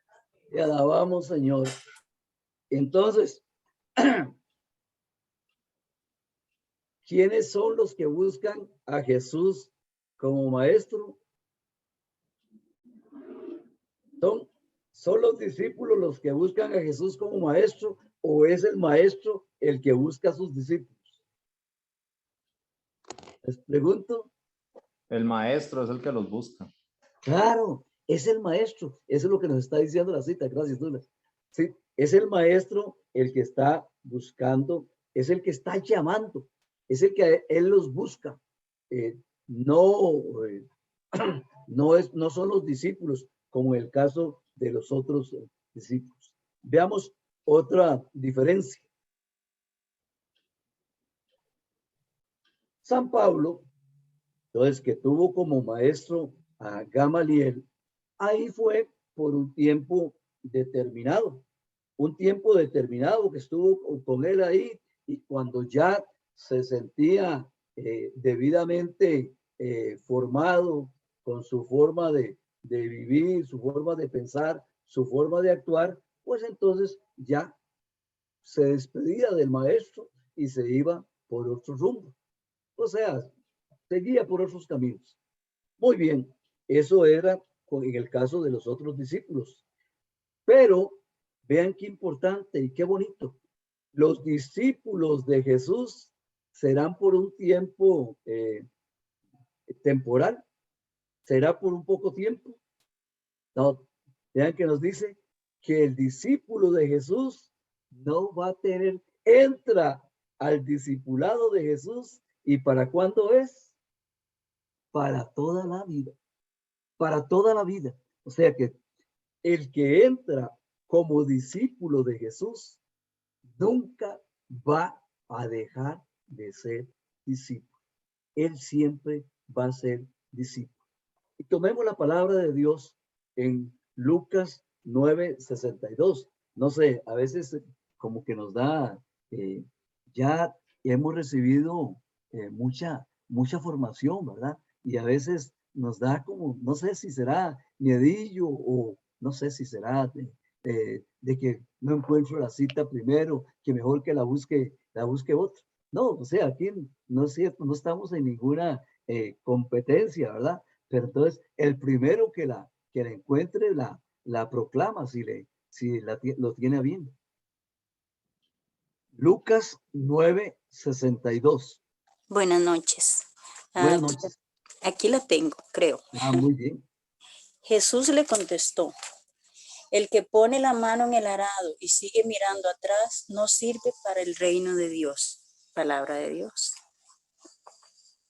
[SPEAKER 1] Te alabamos, Señor. Entonces, ¿quiénes son los que buscan a Jesús como maestro? ¿Son los discípulos los que buscan a Jesús como maestro o es el maestro el que busca a sus discípulos? Les pregunto.
[SPEAKER 5] El maestro es el que los busca.
[SPEAKER 1] Claro, Es el maestro. Eso es lo que nos está diciendo la cita. Gracias, Dula. Sí, es el maestro el que está buscando, es el que está llamando, es el que él los busca. No, no son los discípulos, como en el caso de los otros discípulos. Veamos otra diferencia. San Pablo, entonces, que tuvo como maestro a Gamaliel, ahí fue por un tiempo determinado que estuvo con él ahí, y cuando ya se sentía debidamente formado con su forma de vivir, su forma de pensar, su forma de actuar, pues entonces ya se despedía del maestro y se iba por otro rumbo. O sea, seguía por otros caminos. Muy bien, eso era en el caso de los otros discípulos. Pero vean qué importante y qué bonito. Los discípulos de Jesús serán por un tiempo temporal, será por un poco tiempo. No, vean que nos dice que el discípulo de Jesús no va a tener, entra al discipulado de Jesús, ¿y para cuándo es? Para toda la vida, para toda la vida. O sea que el que entra como discípulo de Jesús nunca va a dejar de ser discípulo. Él siempre va a ser discípulo. Y tomemos la palabra de Dios en Lucas 9:62. No sé, a veces como que nos da, ya hemos recibido mucha formación, ¿verdad? Y a veces nos da como, no sé si será miedillo o no sé si será de que no encuentro la cita primero, que mejor que la busque otro. No, o sea, aquí no es cierto, no estamos en ninguna competencia, ¿verdad? Pero entonces el primero que la encuentre la proclama si lo tiene bien. Lucas 9:62.
[SPEAKER 6] Buenas noches.
[SPEAKER 1] Buenas noches.
[SPEAKER 6] Aquí la tengo, creo.
[SPEAKER 1] Muy bien.
[SPEAKER 6] Jesús le contestó: el que pone la mano en el arado y sigue mirando atrás no sirve para el reino de Dios. Palabra de Dios.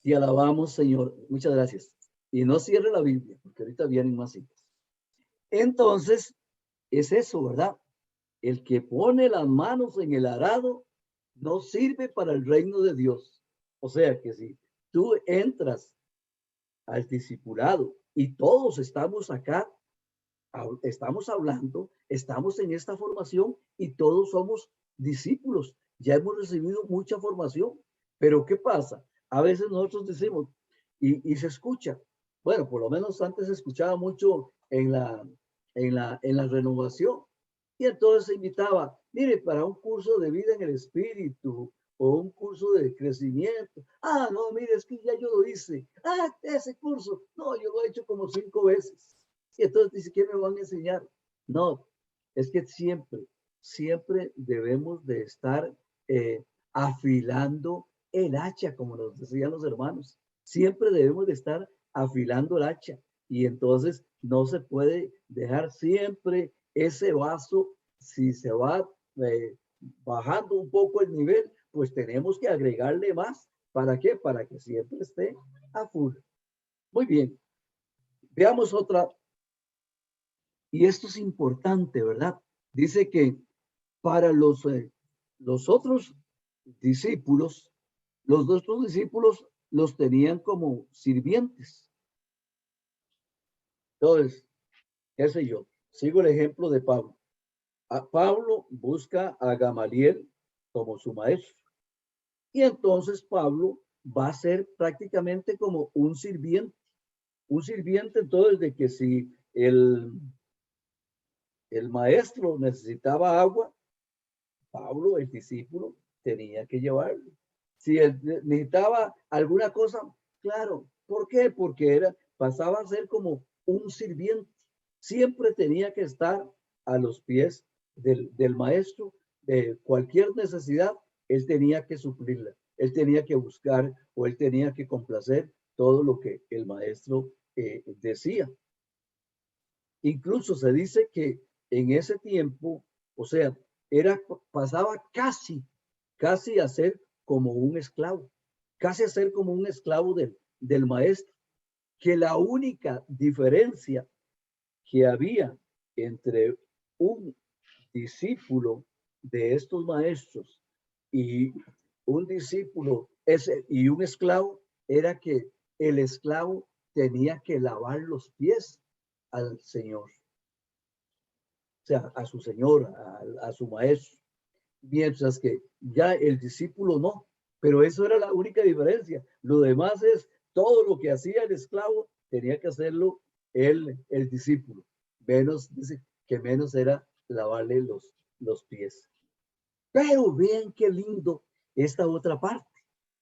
[SPEAKER 1] Y alabamos, Señor. Muchas gracias. Y no cierre la Biblia, porque ahorita vienen más citas. Entonces, es eso, ¿verdad? El que pone las manos en el arado no sirve para el reino de Dios. O sea que si tú entras al discipulado y todos estamos acá, estamos hablando, estamos en esta formación y todos somos discípulos. Ya hemos recibido mucha formación, pero ¿qué pasa? A veces nosotros decimos, y se escucha, bueno, por lo menos antes se escuchaba mucho en la renovación, y entonces se invitaba, mire, para un curso de vida en el espíritu o un curso de crecimiento. Ah, no, mire, es que ya yo lo hice. Ah, ese curso, no, yo lo he hecho como 5 veces. Y entonces dice, ¿qué me van a enseñar? No, es que siempre debemos de estar afilando el hacha, como nos decían los hermanos. Siempre debemos de estar afilando el hacha. Y entonces no se puede dejar siempre ese vaso, si se va bajando un poco el nivel, pues tenemos que agregarle más. ¿Para qué? Para que siempre esté a full. Muy bien. Veamos otra. Y esto es importante, ¿verdad? Dice que para los otros discípulos, los otros discípulos los tenían como sirvientes. Entonces, qué sé yo, sigo el ejemplo de Pablo. Pablo busca a Gamaliel como su maestro. Y entonces Pablo va a ser prácticamente como un sirviente. Un sirviente entonces de que si el maestro necesitaba agua, Pablo, el discípulo, tenía que llevarlo. Si él necesitaba alguna cosa, claro. ¿Por qué? Porque pasaba a ser como un sirviente. Siempre tenía que estar a los pies del maestro. De cualquier necesidad, él tenía que suplirla. Él tenía que buscar o él tenía que complacer todo lo que el maestro decía. Incluso se dice que en ese tiempo, o sea, pasaba casi a ser como un esclavo, casi a ser como un esclavo del maestro, que la única diferencia que había entre un discípulo de estos maestros y un discípulo y un esclavo era que el esclavo tenía que lavar los pies al Señor, o sea, a su Señor, a su maestro, mientras que ya el discípulo no, pero eso era la única diferencia. Lo demás es todo lo que hacía el esclavo tenía que hacerlo el discípulo, menos, dice que menos era lavarle los pies. Pero vean qué lindo esta otra parte.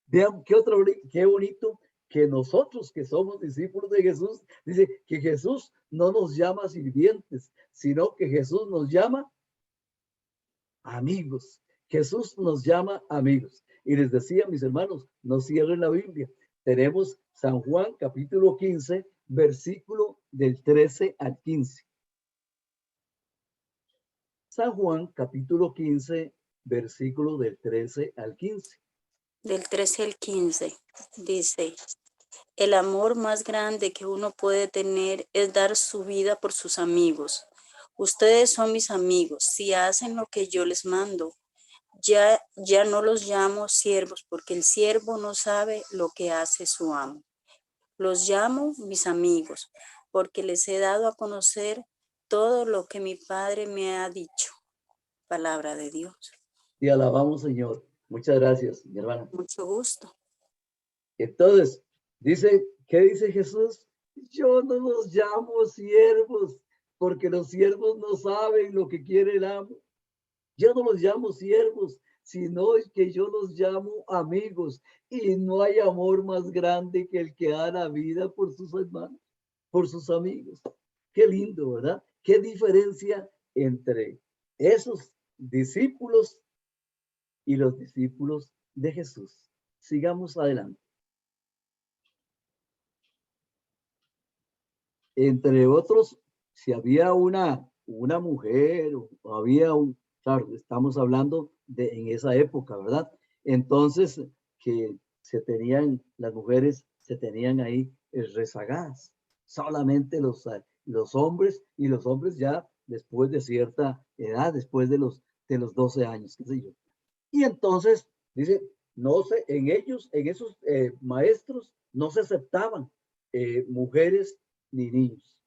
[SPEAKER 1] Vean qué bonito que nosotros que somos discípulos de Jesús, dice que Jesús no nos llama sirvientes, sino que Jesús nos llama amigos. Jesús nos llama amigos. Y les decía, mis hermanos, no cierren la Biblia. Tenemos San Juan capítulo 15, versículo del 13 al 15. San Juan capítulo 15, versículo del 13 al 15.
[SPEAKER 6] Del 13 al 15 dice: el amor más grande que uno puede tener es dar su vida por sus amigos. Ustedes son mis amigos si hacen lo que yo les mando. Ya no los llamo siervos, porque el siervo no sabe lo que hace su amo. Los llamo mis amigos, porque les he dado a conocer todo lo que mi Padre me ha dicho. Palabra de Dios.
[SPEAKER 1] Y alabamos, Señor. Muchas gracias, mi hermana.
[SPEAKER 6] Mucho gusto.
[SPEAKER 1] Entonces, ¿qué dice Jesús? Yo no los llamo siervos, porque los siervos no saben lo que quiere el amo. Yo no los llamo siervos, sino que yo los llamo amigos. Y no hay amor más grande que el que da la vida por sus hermanos, por sus amigos. Qué lindo, ¿verdad? Qué diferencia entre esos discípulos y los discípulos de Jesús. Sigamos adelante. Entre otros, si había una mujer o había claro, estamos hablando en esa época, ¿verdad? Entonces, que las mujeres se tenían ahí rezagadas. Solamente los hombres, y los hombres ya después de cierta edad, después de los 12 años, qué sé yo. Y entonces, dice, no sé, en esos maestros no se aceptaban mujeres ni niños,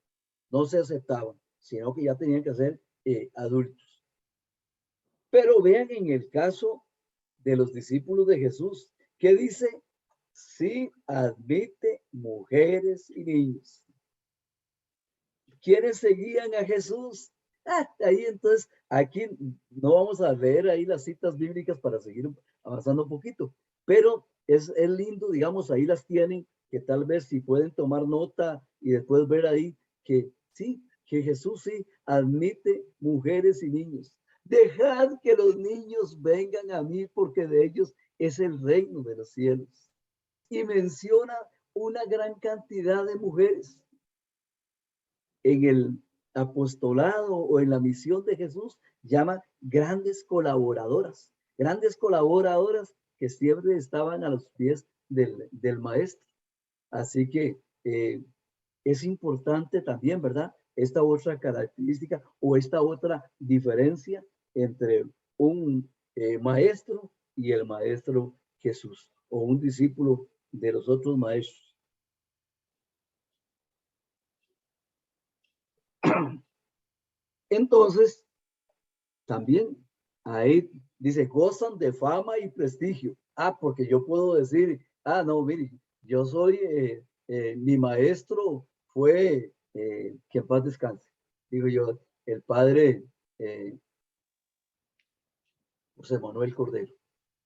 [SPEAKER 1] no se aceptaban, sino que ya tenían que ser adultos. Pero vean en el caso de los discípulos de Jesús, que dice, sí admite mujeres y niños. ¿Quiénes seguían a Jesús? Ahí entonces, aquí no vamos a leer ahí las citas bíblicas para seguir avanzando un poquito, pero es lindo, digamos, ahí las tienen, que tal vez si pueden tomar nota y después ver ahí que sí, que Jesús sí admite mujeres y niños. Dejad que los niños vengan a mí, porque de ellos es el reino de los cielos. Y menciona una gran cantidad de mujeres. En el apostolado o en la misión de Jesús, llama grandes colaboradoras que siempre estaban a los pies del maestro. Así que es importante también, ¿verdad? Esta otra característica o esta otra diferencia entre un maestro y el maestro Jesús, o un discípulo de los otros maestros. Entonces, también ahí dice, gozan de fama y prestigio. Porque yo puedo decir, no, mire, yo soy, mi maestro fue, que en paz descanse, digo yo, el padre José Manuel Cordero,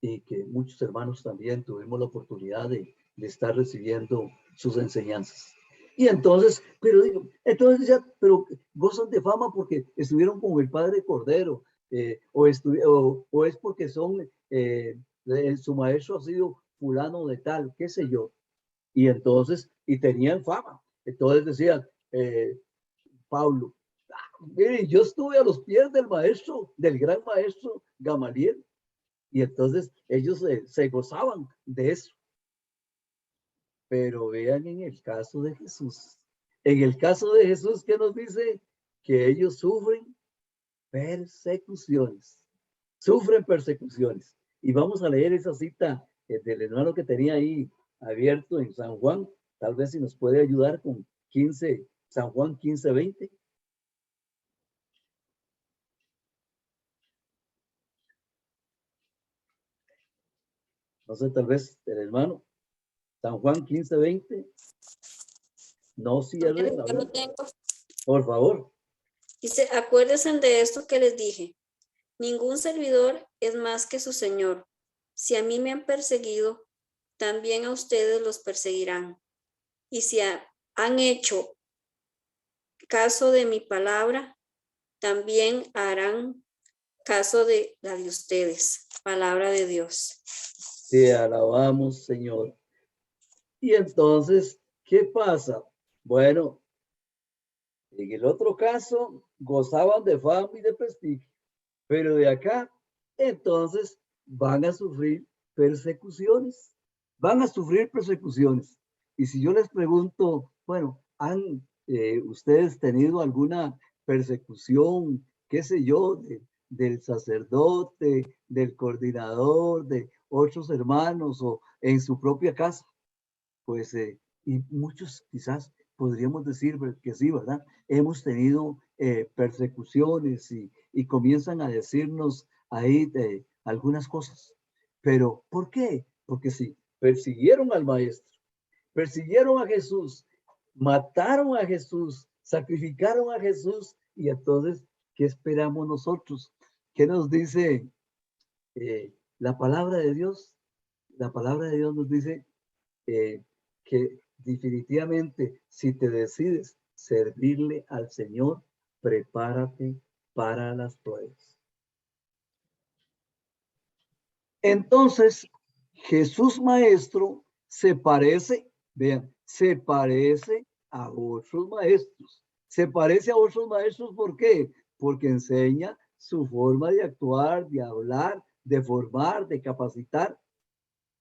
[SPEAKER 1] y que muchos hermanos también tuvimos la oportunidad de estar recibiendo sus enseñanzas. Y entonces, pero gozan de fama porque estuvieron con el padre Cordero, o es porque son, su maestro ha sido fulano de tal, qué sé yo. Y entonces, y tenían fama. Entonces decían, Pablo, Mire, yo estuve a los pies del maestro, del gran maestro Gamaliel, y entonces ellos se gozaban de eso. Pero vean en el caso de Jesús. En el caso de Jesús, ¿qué nos dice? Que ellos sufren persecuciones. Sufren persecuciones. Y vamos a leer esa cita del hermano que tenía ahí abierto en San Juan. Tal vez si nos puede ayudar con 15, San Juan 15:20. No sé, tal vez el hermano. San Juan 15:20. No cierre la
[SPEAKER 3] Yo lo
[SPEAKER 1] boca.
[SPEAKER 3] tengo.
[SPEAKER 1] Por favor.
[SPEAKER 3] Dice, acuérdense de esto que les dije. Ningún servidor es más que su Señor. Si a mí me han perseguido, también a ustedes los perseguirán. Y si han hecho caso de mi palabra, también harán caso de la de ustedes. Palabra de Dios.
[SPEAKER 1] Te alabamos, Señor. Y entonces, ¿qué pasa? Bueno, en el otro caso, gozaban de fama y de prestigio, pero de acá, entonces, van a sufrir persecuciones. Van a sufrir persecuciones. Y si yo les pregunto, bueno, ¿han ustedes tenido alguna persecución, qué sé yo, del sacerdote, del coordinador, de otros hermanos o en su propia casa? Pues, y muchos quizás podríamos decir que sí, ¿verdad? Hemos tenido persecuciones y comienzan a decirnos ahí algunas cosas. Pero, ¿por qué? Porque sí, persiguieron al maestro, persiguieron a Jesús, mataron a Jesús, sacrificaron a Jesús y entonces, ¿qué esperamos nosotros? ¿Qué nos dice la palabra de Dios? La palabra de Dios nos dice que definitivamente si te decides servirle al Señor, prepárate para las pruebas. Entonces, Jesús Maestro se parece, vean, se parece a otros maestros. Se parece a otros maestros, ¿por qué? Porque enseña su forma de actuar, de hablar, de formar, de capacitar,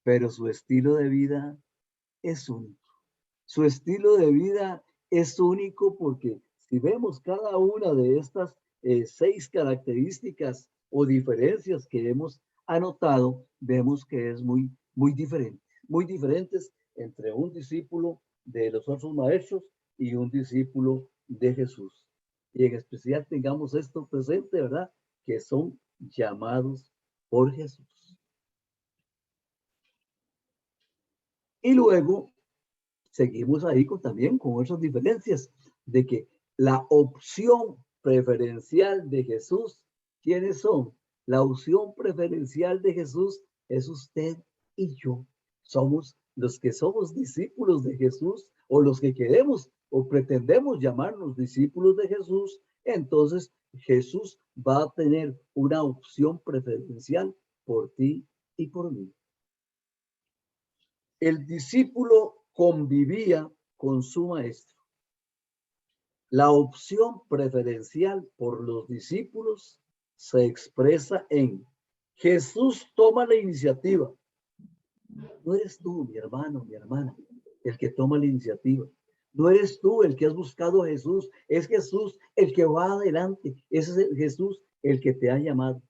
[SPEAKER 1] pero su estilo de vida es único. Su estilo de vida es único porque si vemos cada una de estas 6 características o diferencias que hemos anotado, vemos que es muy muy diferentes entre un discípulo de los otros maestros y un discípulo de Jesús. Y en especial tengamos esto presente, ¿verdad? Que son llamados por Jesús. Y luego seguimos ahí también con esas diferencias de que la opción preferencial de Jesús, ¿quiénes son? La opción preferencial de Jesús es usted y yo. Somos los que somos discípulos de Jesús o los que queremos o pretendemos llamarnos discípulos de Jesús. Entonces Jesús va a tener una opción preferencial por ti y por mí. El discípulo convivía con su maestro. La opción preferencial por los discípulos se expresa en Jesús toma la iniciativa. No eres tú, mi hermano, mi hermana, el que toma la iniciativa. No eres tú el que has buscado a Jesús. Es Jesús el que va adelante. Ese es Jesús el que te ha llamado.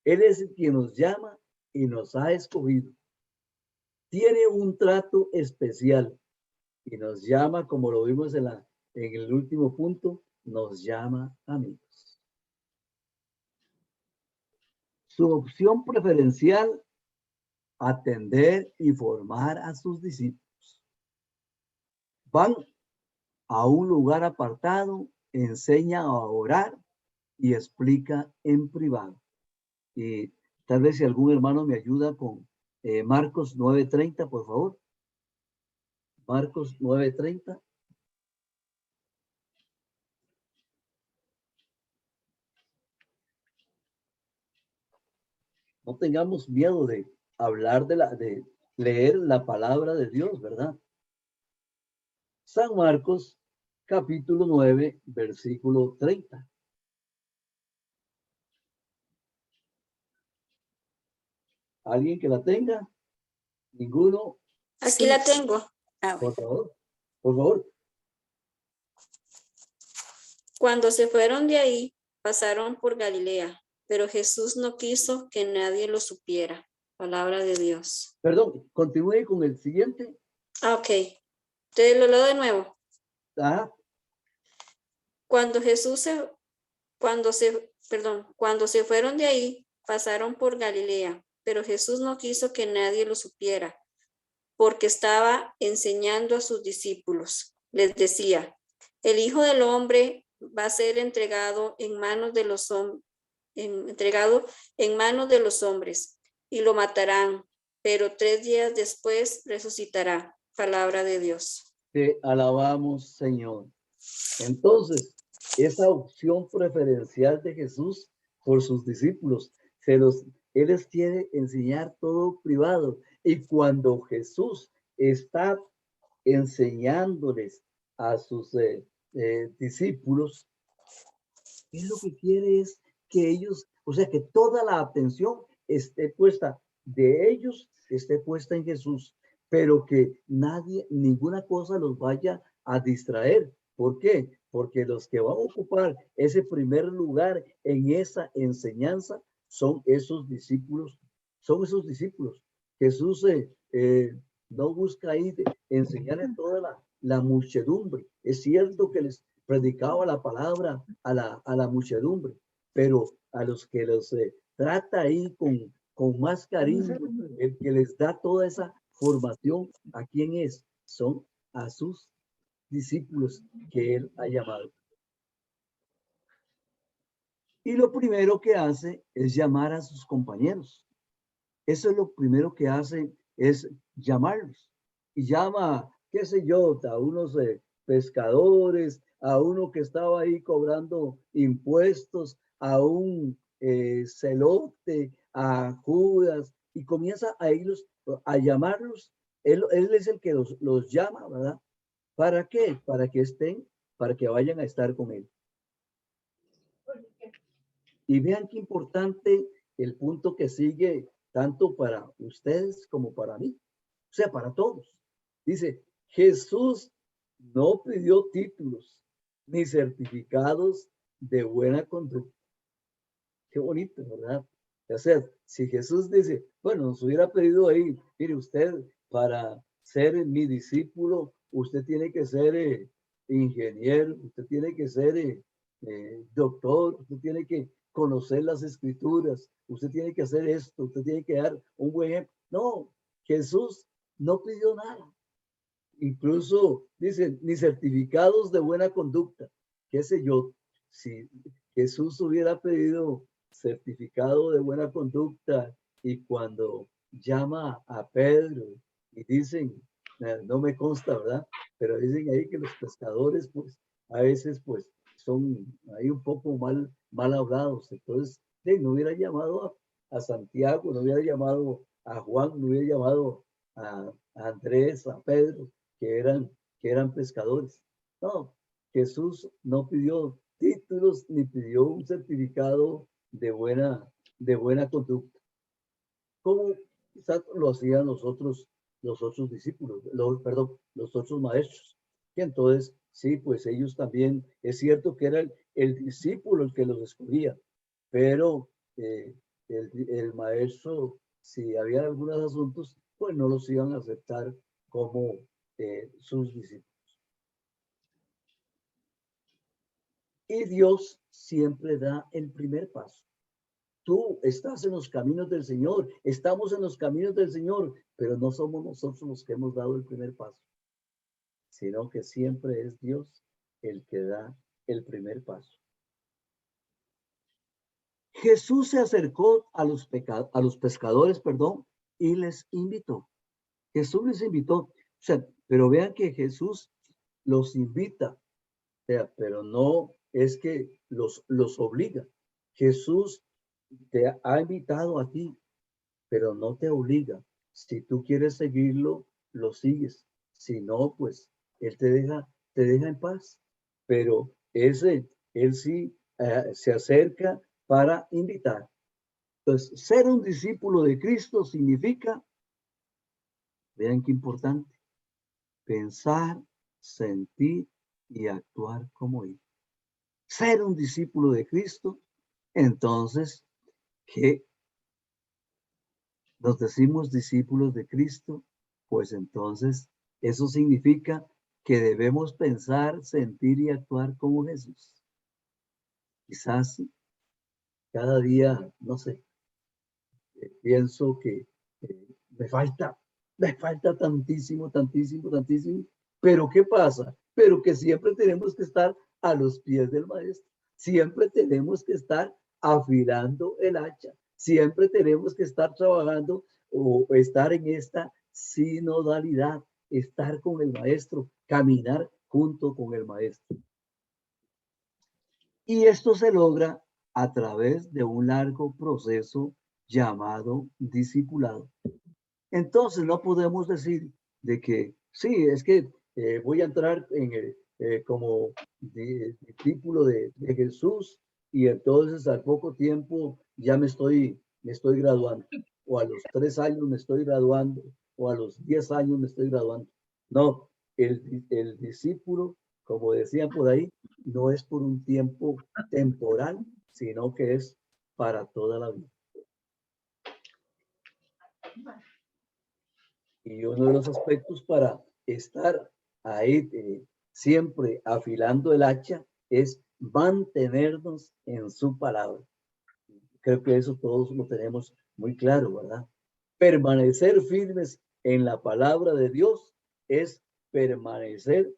[SPEAKER 1] Él es el que nos llama y nos ha escogido. Tiene un trato especial y nos llama, como lo vimos en el último punto, nos llama amigos. Su opción preferencial, atender y formar a sus discípulos. Van a un lugar apartado, enseña a orar y explica en privado. Y tal vez si algún hermano me ayuda con Marcos 9:30, por favor. Marcos 9:30. No tengamos miedo de hablar de leer la palabra de Dios, ¿verdad? San Marcos, capítulo 9, versículo 30. ¿Alguien que la tenga? ¿Ninguno?
[SPEAKER 3] Aquí
[SPEAKER 6] Sí.
[SPEAKER 3] la tengo.
[SPEAKER 6] Ah,
[SPEAKER 1] Por favor, por favor.
[SPEAKER 3] Cuando se fueron de ahí, pasaron por Galilea, pero Jesús no quiso que nadie lo supiera. Palabra de Dios.
[SPEAKER 1] Perdón, continúe con el siguiente.
[SPEAKER 3] Ok. Entonces lo leo de nuevo.
[SPEAKER 1] Ah,
[SPEAKER 3] Cuando se fueron de ahí, pasaron por Galilea, pero Jesús no quiso que nadie lo supiera, porque estaba enseñando a sus discípulos. Les decía, el Hijo del Hombre va a ser entregado en manos de los hombres y lo matarán, pero 3 días después resucitará. Palabra de Dios.
[SPEAKER 1] te alabamos, Señor. Entonces, esa opción preferencial de Jesús por sus discípulos, Él les quiere enseñar todo privado. Y cuando Jesús está enseñándoles a sus discípulos, Él lo que quiere es que ellos, o sea, que toda la atención esté puesta de ellos, esté puesta en Jesús, pero que nadie, ninguna cosa los vaya a distraer. ¿Por qué? Porque los que van a ocupar ese primer lugar en esa enseñanza son esos discípulos, son esos discípulos. Jesús no busca ahí enseñar a toda la muchedumbre. Es cierto que les predicaba la palabra a la muchedumbre, pero a los que los trata ahí con más cariño, el que les da toda esa formación, ¿a quién es? Son a sus discípulos que él ha llamado. Y lo primero que hace es llamar a sus compañeros. Eso es lo primero que hace, es llamarlos. Y llama, qué sé yo, a unos pescadores, a uno que estaba ahí cobrando impuestos, a un celote, a Judas, y comienza a irlos, a llamarlos. Él es el que los llama, ¿verdad? ¿Para qué? Para que estén, para que vayan a estar con él. Y vean qué importante el punto que sigue, tanto para ustedes como para mí, o sea, para todos. Dice, Jesús no pidió títulos ni certificados de buena conducta. Qué bonito, ¿verdad? O sea, si Jesús dice, bueno, nos hubiera pedido ahí, mire usted, para ser mi discípulo, usted tiene que ser ingeniero, usted tiene que ser doctor, usted tiene que conocer las escrituras, usted tiene que hacer esto, usted tiene que dar un buen ejemplo. No, Jesús no pidió nada. Incluso dice, ni certificados de buena conducta. Qué sé yo, si Jesús hubiera pedido certificado de buena conducta y cuando llama a Pedro y dicen, no me consta, ¿verdad? Pero dicen ahí que los pescadores, pues, a veces, pues, son ahí un poco mal hablados. Entonces, no hubiera llamado a Santiago, no hubiera llamado a Juan, no hubiera llamado a Andrés, a Pedro, que eran pescadores. No, Jesús no pidió títulos ni pidió un certificado de buena conducta. Como quizás lo hacían los otros discípulos, los otros maestros. Y entonces, sí, pues ellos también, es cierto que era el discípulo el que los escogía, pero el maestro, si había algunos asuntos, pues no los iban a aceptar como sus discípulos. Y Dios siempre da el primer paso. Tú estás en los caminos del Señor, estamos en los caminos del Señor, pero no somos nosotros los que hemos dado el primer paso, sino que siempre es Dios el que da el primer paso. Jesús se acercó a los pescadores, y les invitó. Jesús les invitó, o sea, pero vean que Jesús los invita, o sea, pero no es que los obliga. Jesús te ha invitado a ti, pero no te obliga. Si tú quieres seguirlo, lo sigues. Si no, pues Él te deja en paz. Pero Él sí se acerca para invitar. Entonces, ser un discípulo de Cristo significa, vean qué importante, pensar, sentir y actuar como Él. Ser un discípulo de Cristo, entonces, ¿qué nos decimos discípulos de Cristo? Pues entonces, eso significa que debemos pensar, sentir y actuar como Jesús. Quizás cada día, no sé, pienso que me falta tantísimo, tantísimo, tantísimo. Pero ¿qué pasa? Pero que siempre tenemos que estar a los pies del maestro. Siempre tenemos que estar afilando el hacha. Siempre tenemos que estar trabajando o estar en esta sinodalidad, estar con el maestro, caminar junto con el maestro. Y esto se logra a través de un largo proceso llamado discipulado. Entonces no podemos decir de que sí, es que voy a entrar en como discípulo de Jesús y entonces al poco tiempo ya me estoy graduando, o a los 3 años me estoy graduando, o a los 10 años me estoy graduando. No, el discípulo, como decían por ahí, no es por un tiempo temporal, sino que es para toda la vida. Y uno de los aspectos para estar ahí siempre afilando el hacha es mantenernos en su palabra. Creo que eso todos lo tenemos muy claro, ¿verdad? Permanecer firmes en la palabra de Dios es permanecer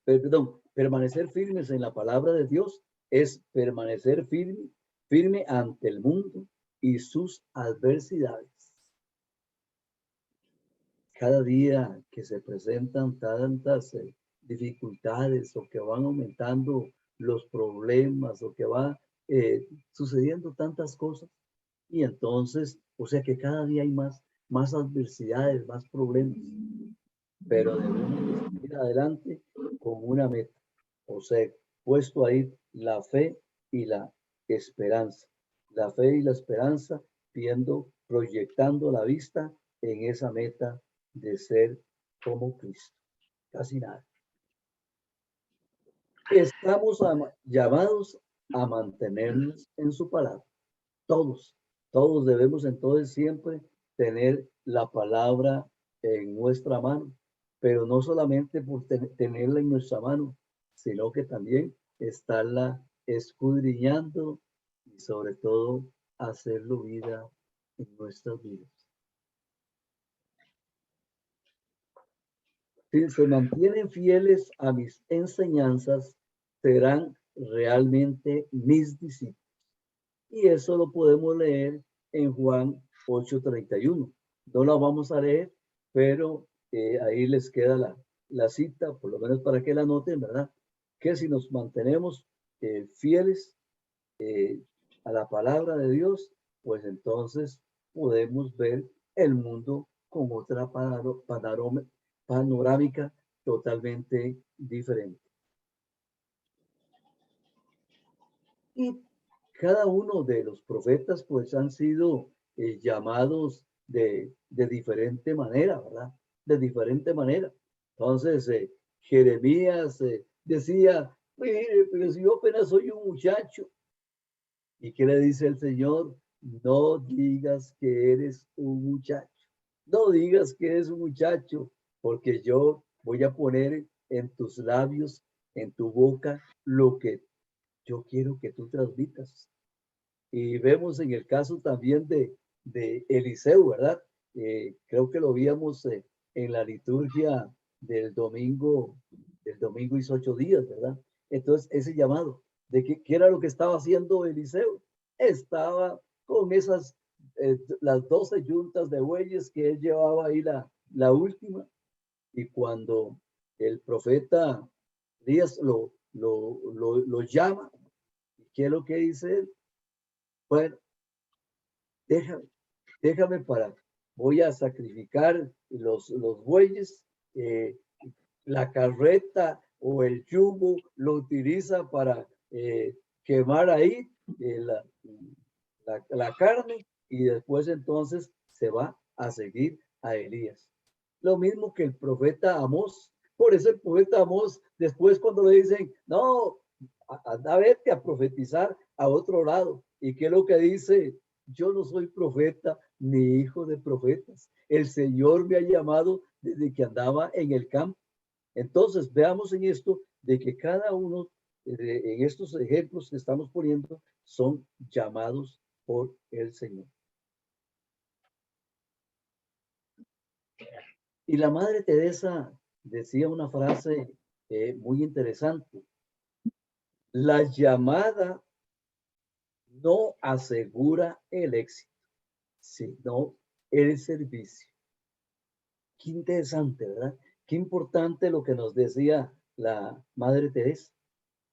[SPEAKER 1] firmes en la palabra de Dios es permanecer firme ante el mundo y sus adversidades. Cada día que se presentan tantas dificultades o que van aumentando los problemas o que va sucediendo tantas cosas y entonces, o sea que cada día hay más adversidades, más problemas, pero debemos ir adelante con una meta, o sea, puesto ahí la fe y la esperanza. La fe y la esperanza proyectando la vista en esa meta de ser como Cristo. Casi nada. Estamos llamados a mantenernos en su palabra. Todos debemos entonces siempre tener la palabra en nuestra mano, pero no solamente por tenerla en nuestra mano, sino que también estarla escudriñando y sobre todo hacerlo vida en nuestras vidas. Si se mantienen fieles a mis enseñanzas, serán realmente mis discípulos. Y eso lo podemos leer en Juan 8:31. No la vamos a leer, pero ahí les queda la cita, por lo menos para que la noten, ¿verdad? Que si nos mantenemos fieles a la palabra de Dios, pues entonces podemos ver el mundo con otra panorámica totalmente diferente. Y cada uno de los profetas pues han sido llamados de diferente manera, ¿verdad? De diferente manera. Entonces, Jeremías decía, mire, pero si yo apenas soy un muchacho. ¿Y qué le dice el Señor? No digas que eres un muchacho. No digas que eres un muchacho, porque yo voy a poner en tus labios, en tu boca, lo que yo quiero que tú transmitas. Y vemos en el caso también de Eliseo, ¿verdad? Creo que lo víamos en la liturgia del domingo hizo 8 días, ¿verdad? Entonces, ese llamado de qué era lo que estaba haciendo Eliseo. Estaba con esas, las 12 yuntas de bueyes que él llevaba ahí la última. Y cuando el profeta Elías lo llama, ¿qué es lo que dice él? Bueno, déjame voy a sacrificar los bueyes, la carreta o el yugo lo utiliza para quemar ahí la carne y después entonces se va a seguir a Elías. Lo mismo que el profeta Amós. Por eso el profeta Amós, después cuando le dicen, no, anda a verte a profetizar a otro lado. ¿Y qué es lo que dice? Yo no soy profeta ni hijo de profetas. El Señor me ha llamado desde que andaba en el campo. Entonces, veamos en esto de que cada uno en estos ejemplos que estamos poniendo son llamados por el Señor. Y la Madre Teresa decía una frase muy interesante. La llamada no asegura el éxito, sino el servicio. Qué interesante, ¿verdad? Qué importante lo que nos decía la Madre Teresa.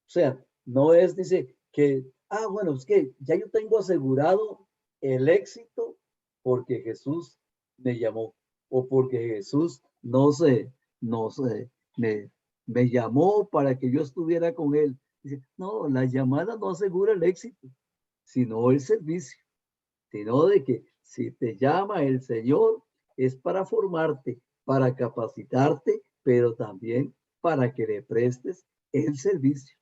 [SPEAKER 1] O sea, no es, dice, que, bueno, es que ya yo tengo asegurado el éxito porque Jesús me llamó o porque Jesús no sé, me llamó para que yo estuviera con él. Dice, no, la llamada no asegura el éxito, sino el servicio, sino de que si te llama el Señor es para formarte, para capacitarte, pero también para que le prestes el servicio.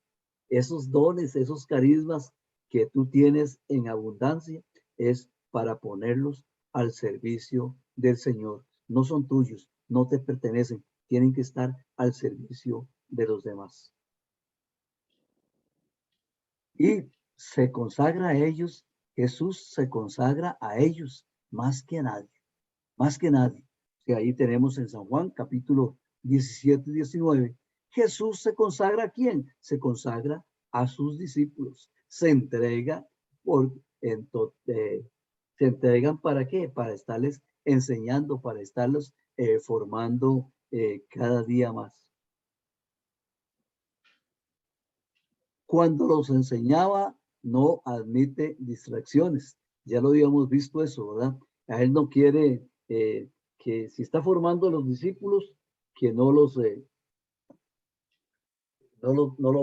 [SPEAKER 1] Esos dones, esos carismas que tú tienes en abundancia es para ponerlos al servicio del Señor. No son tuyos, no te pertenecen, tienen que estar al servicio de los demás. Y se consagra a ellos, Jesús se consagra a ellos más que a nadie, más que nadie. Que ahí tenemos en San Juan capítulo 17 y 19. Jesús se consagra a quién? Se consagra a sus discípulos. Se entrega se entregan para qué? Para estarles enseñando, para estarlos formando cada día más. Cuando los enseñaba, no admite distracciones. Ya lo habíamos visto eso, ¿verdad? A él no quiere que si está formando a los discípulos, que no lo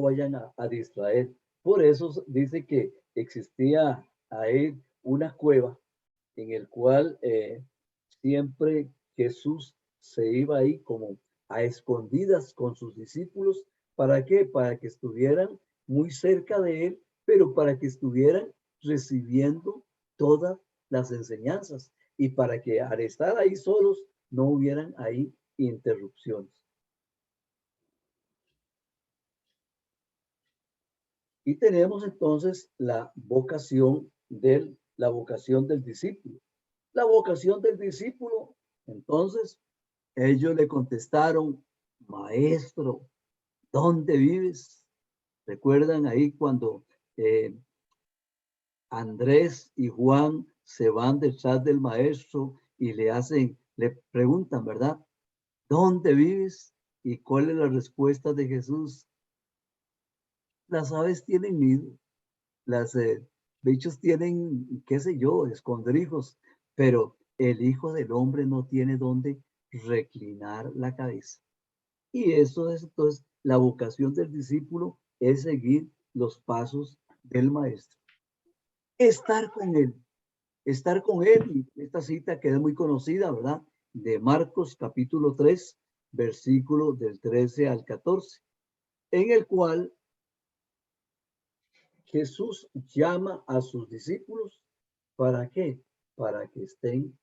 [SPEAKER 1] vayan a distraer. Por eso dice que existía ahí una cueva en el cual siempre Jesús se iba ahí como a escondidas con sus discípulos. ¿Para qué? Para que estuvieran muy cerca de él, pero para que estuvieran recibiendo todas las enseñanzas y para que al estar ahí solos no hubieran ahí interrupciones. Y tenemos entonces la vocación del discípulo. La vocación del discípulo, entonces, ellos le contestaron, maestro, ¿dónde vives? ¿Recuerdan ahí cuando Andrés y Juan se van detrás del maestro y le preguntan, ¿verdad? ¿Dónde vives? ¿Y cuál es la respuesta de Jesús? Las aves tienen nido, las bichos tienen, qué sé yo, escondrijos, pero el Hijo del Hombre no tiene dónde reclinar la cabeza. Y eso es entonces la vocación del discípulo, es seguir los pasos del maestro. Estar con él. Y esta cita que es muy conocida, ¿verdad? De Marcos capítulo 3, versículo del 13 al 14, en el cual Jesús llama a sus discípulos. ¿Para qué? Para que estén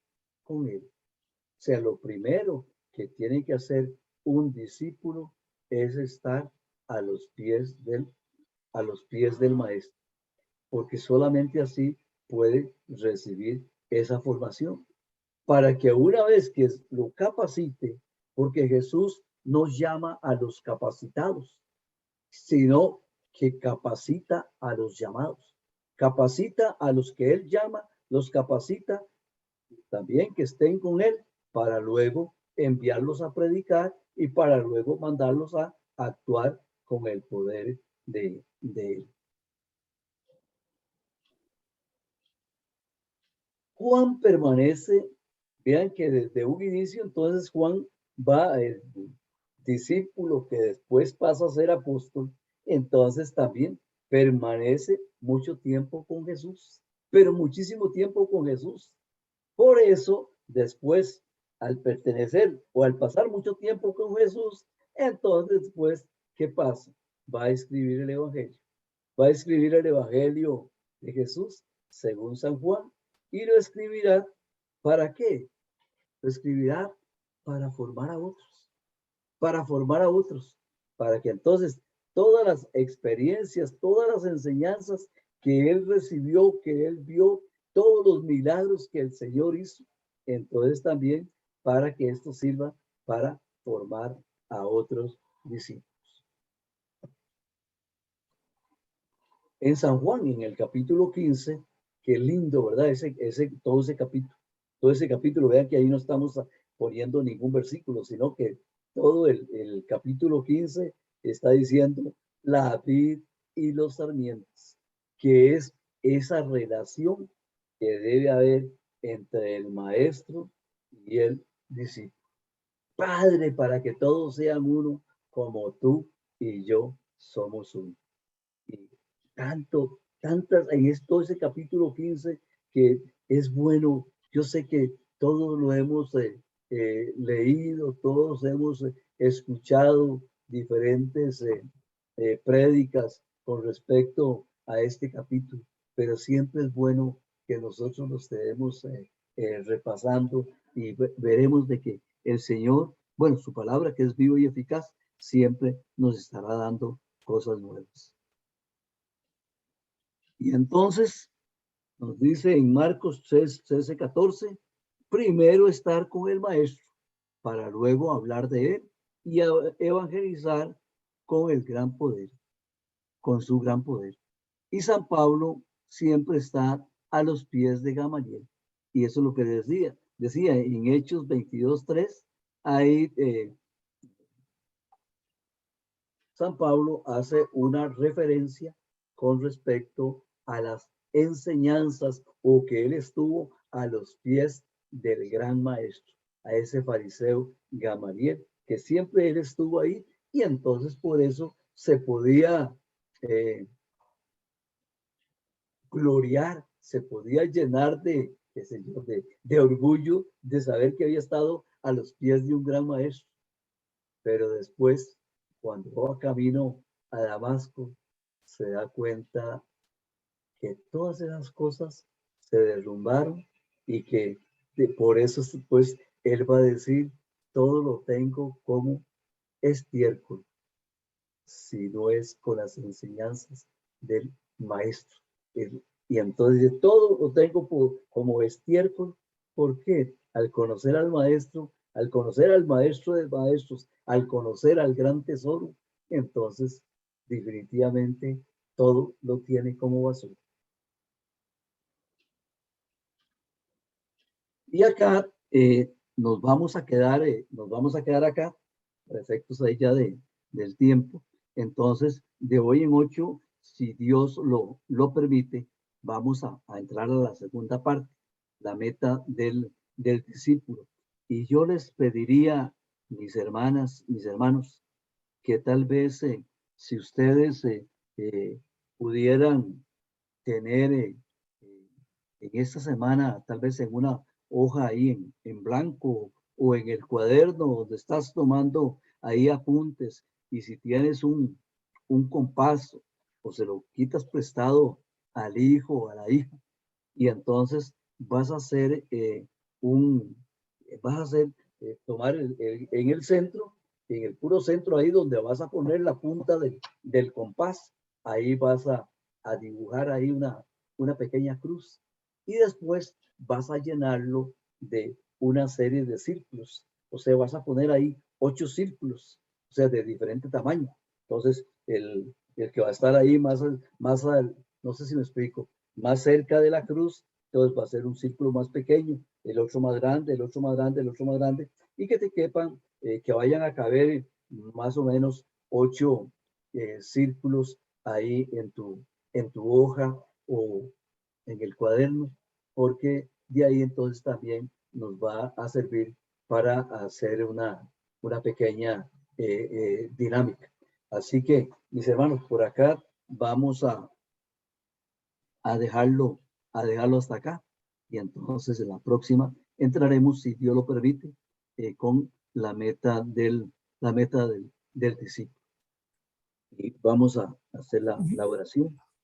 [SPEAKER 1] con él. O sea, lo primero que tiene que hacer un discípulo es estar a los pies del maestro, porque solamente así puede recibir esa formación. Para que una vez que lo capacite, porque Jesús no llama a los capacitados, sino que capacita a los llamados. Capacita a los que él llama, los capacita también que estén con él para luego enviarlos a predicar y para luego mandarlos a actuar con el poder de él. Juan permanece, vean que desde un inicio entonces Juan va, el discípulo que después pasa a ser apóstol, entonces también permanece mucho tiempo con Jesús. pero muchísimo tiempo con Jesús. Por eso, después, al pertenecer o al pasar mucho tiempo con Jesús, entonces después, ¿qué pasa? Va a escribir el Evangelio. Va a escribir el Evangelio de Jesús según San Juan y lo escribirá ¿para qué? Lo escribirá para formar a otros, para formar a otros, para que entonces todas las experiencias, todas las enseñanzas que él recibió, que él vio, todos los milagros que el Señor hizo, entonces también para que esto sirva para formar a otros discípulos. En San Juan, en el capítulo 15, qué lindo, ¿verdad? Todo ese capítulo, vean que ahí no estamos poniendo ningún versículo, sino que todo el capítulo 15 está diciendo la vid y los sarmientos, que es esa relación que debe haber entre el maestro y el discípulo. Padre, para que todos sean uno, como tú y yo somos uno. Y tantas, todo ese capítulo 15 que es bueno. Yo sé que todos lo hemos leído, todos hemos escuchado diferentes prédicas con respecto a este capítulo, pero siempre es bueno que nosotros lo estemos repasando y veremos de que el Señor, bueno, su palabra que es vivo y eficaz, siempre nos estará dando cosas nuevas. Y entonces nos dice en Marcos 13:14, primero estar con el maestro para luego hablar de él y evangelizar con el gran poder, con su gran poder. Y San Pablo siempre está a los pies de Gamaliel. Y eso es lo que decía en Hechos 22:3, ahí San Pablo hace una referencia con respecto a las enseñanzas o que él estuvo a los pies del gran maestro, a ese fariseo Gamaliel, que siempre él estuvo ahí y entonces por eso se podía gloriar, se podía llenar de orgullo de saber que había estado a los pies de un gran maestro. Pero después, cuando va camino a Damasco, se da cuenta que todas esas cosas se derrumbaron y que por eso pues él va a decir, todo lo tengo como estiércol, si no es con las enseñanzas del maestro. Y entonces todo lo tengo como estiércol. ¿Por qué? Al conocer al maestro, al conocer al maestro de maestros, al conocer al gran tesoro, entonces definitivamente todo lo tiene como basura. Y acá nos vamos a quedar acá, para efectos ahí ya del tiempo. Entonces, de hoy en 8, si Dios lo permite, vamos a entrar a la segunda parte, la meta del discípulo. Y yo les pediría, mis hermanas, mis hermanos, que tal vez si ustedes pudieran tener en esta semana, tal vez en una hoja ahí en blanco o en el cuaderno donde estás tomando ahí apuntes, y si tienes un compás o se lo quitas prestado al hijo o a la hija, y entonces vas a hacer tomar en el centro, en el puro centro ahí donde vas a poner la punta del compás, ahí vas a dibujar ahí una pequeña cruz y después vas a llenarlo de una serie de círculos. O sea, vas a poner ahí 8 círculos, o sea, de diferente tamaño. Entonces, el que va a estar ahí no sé si me explico, más cerca de la cruz, entonces va a ser un círculo más pequeño, el otro más grande, el otro más grande, el otro más grande, y que te quepan, que vayan a caber más o menos 8 círculos ahí en tu hoja o en el cuaderno, porque de ahí entonces también nos va a servir para hacer una pequeña dinámica. Así que, mis hermanos, por acá vamos a dejarlo a dejarlo hasta acá. Y entonces en la próxima entraremos, si Dios lo permite, con la meta del discípulo. Y vamos a hacer la oración.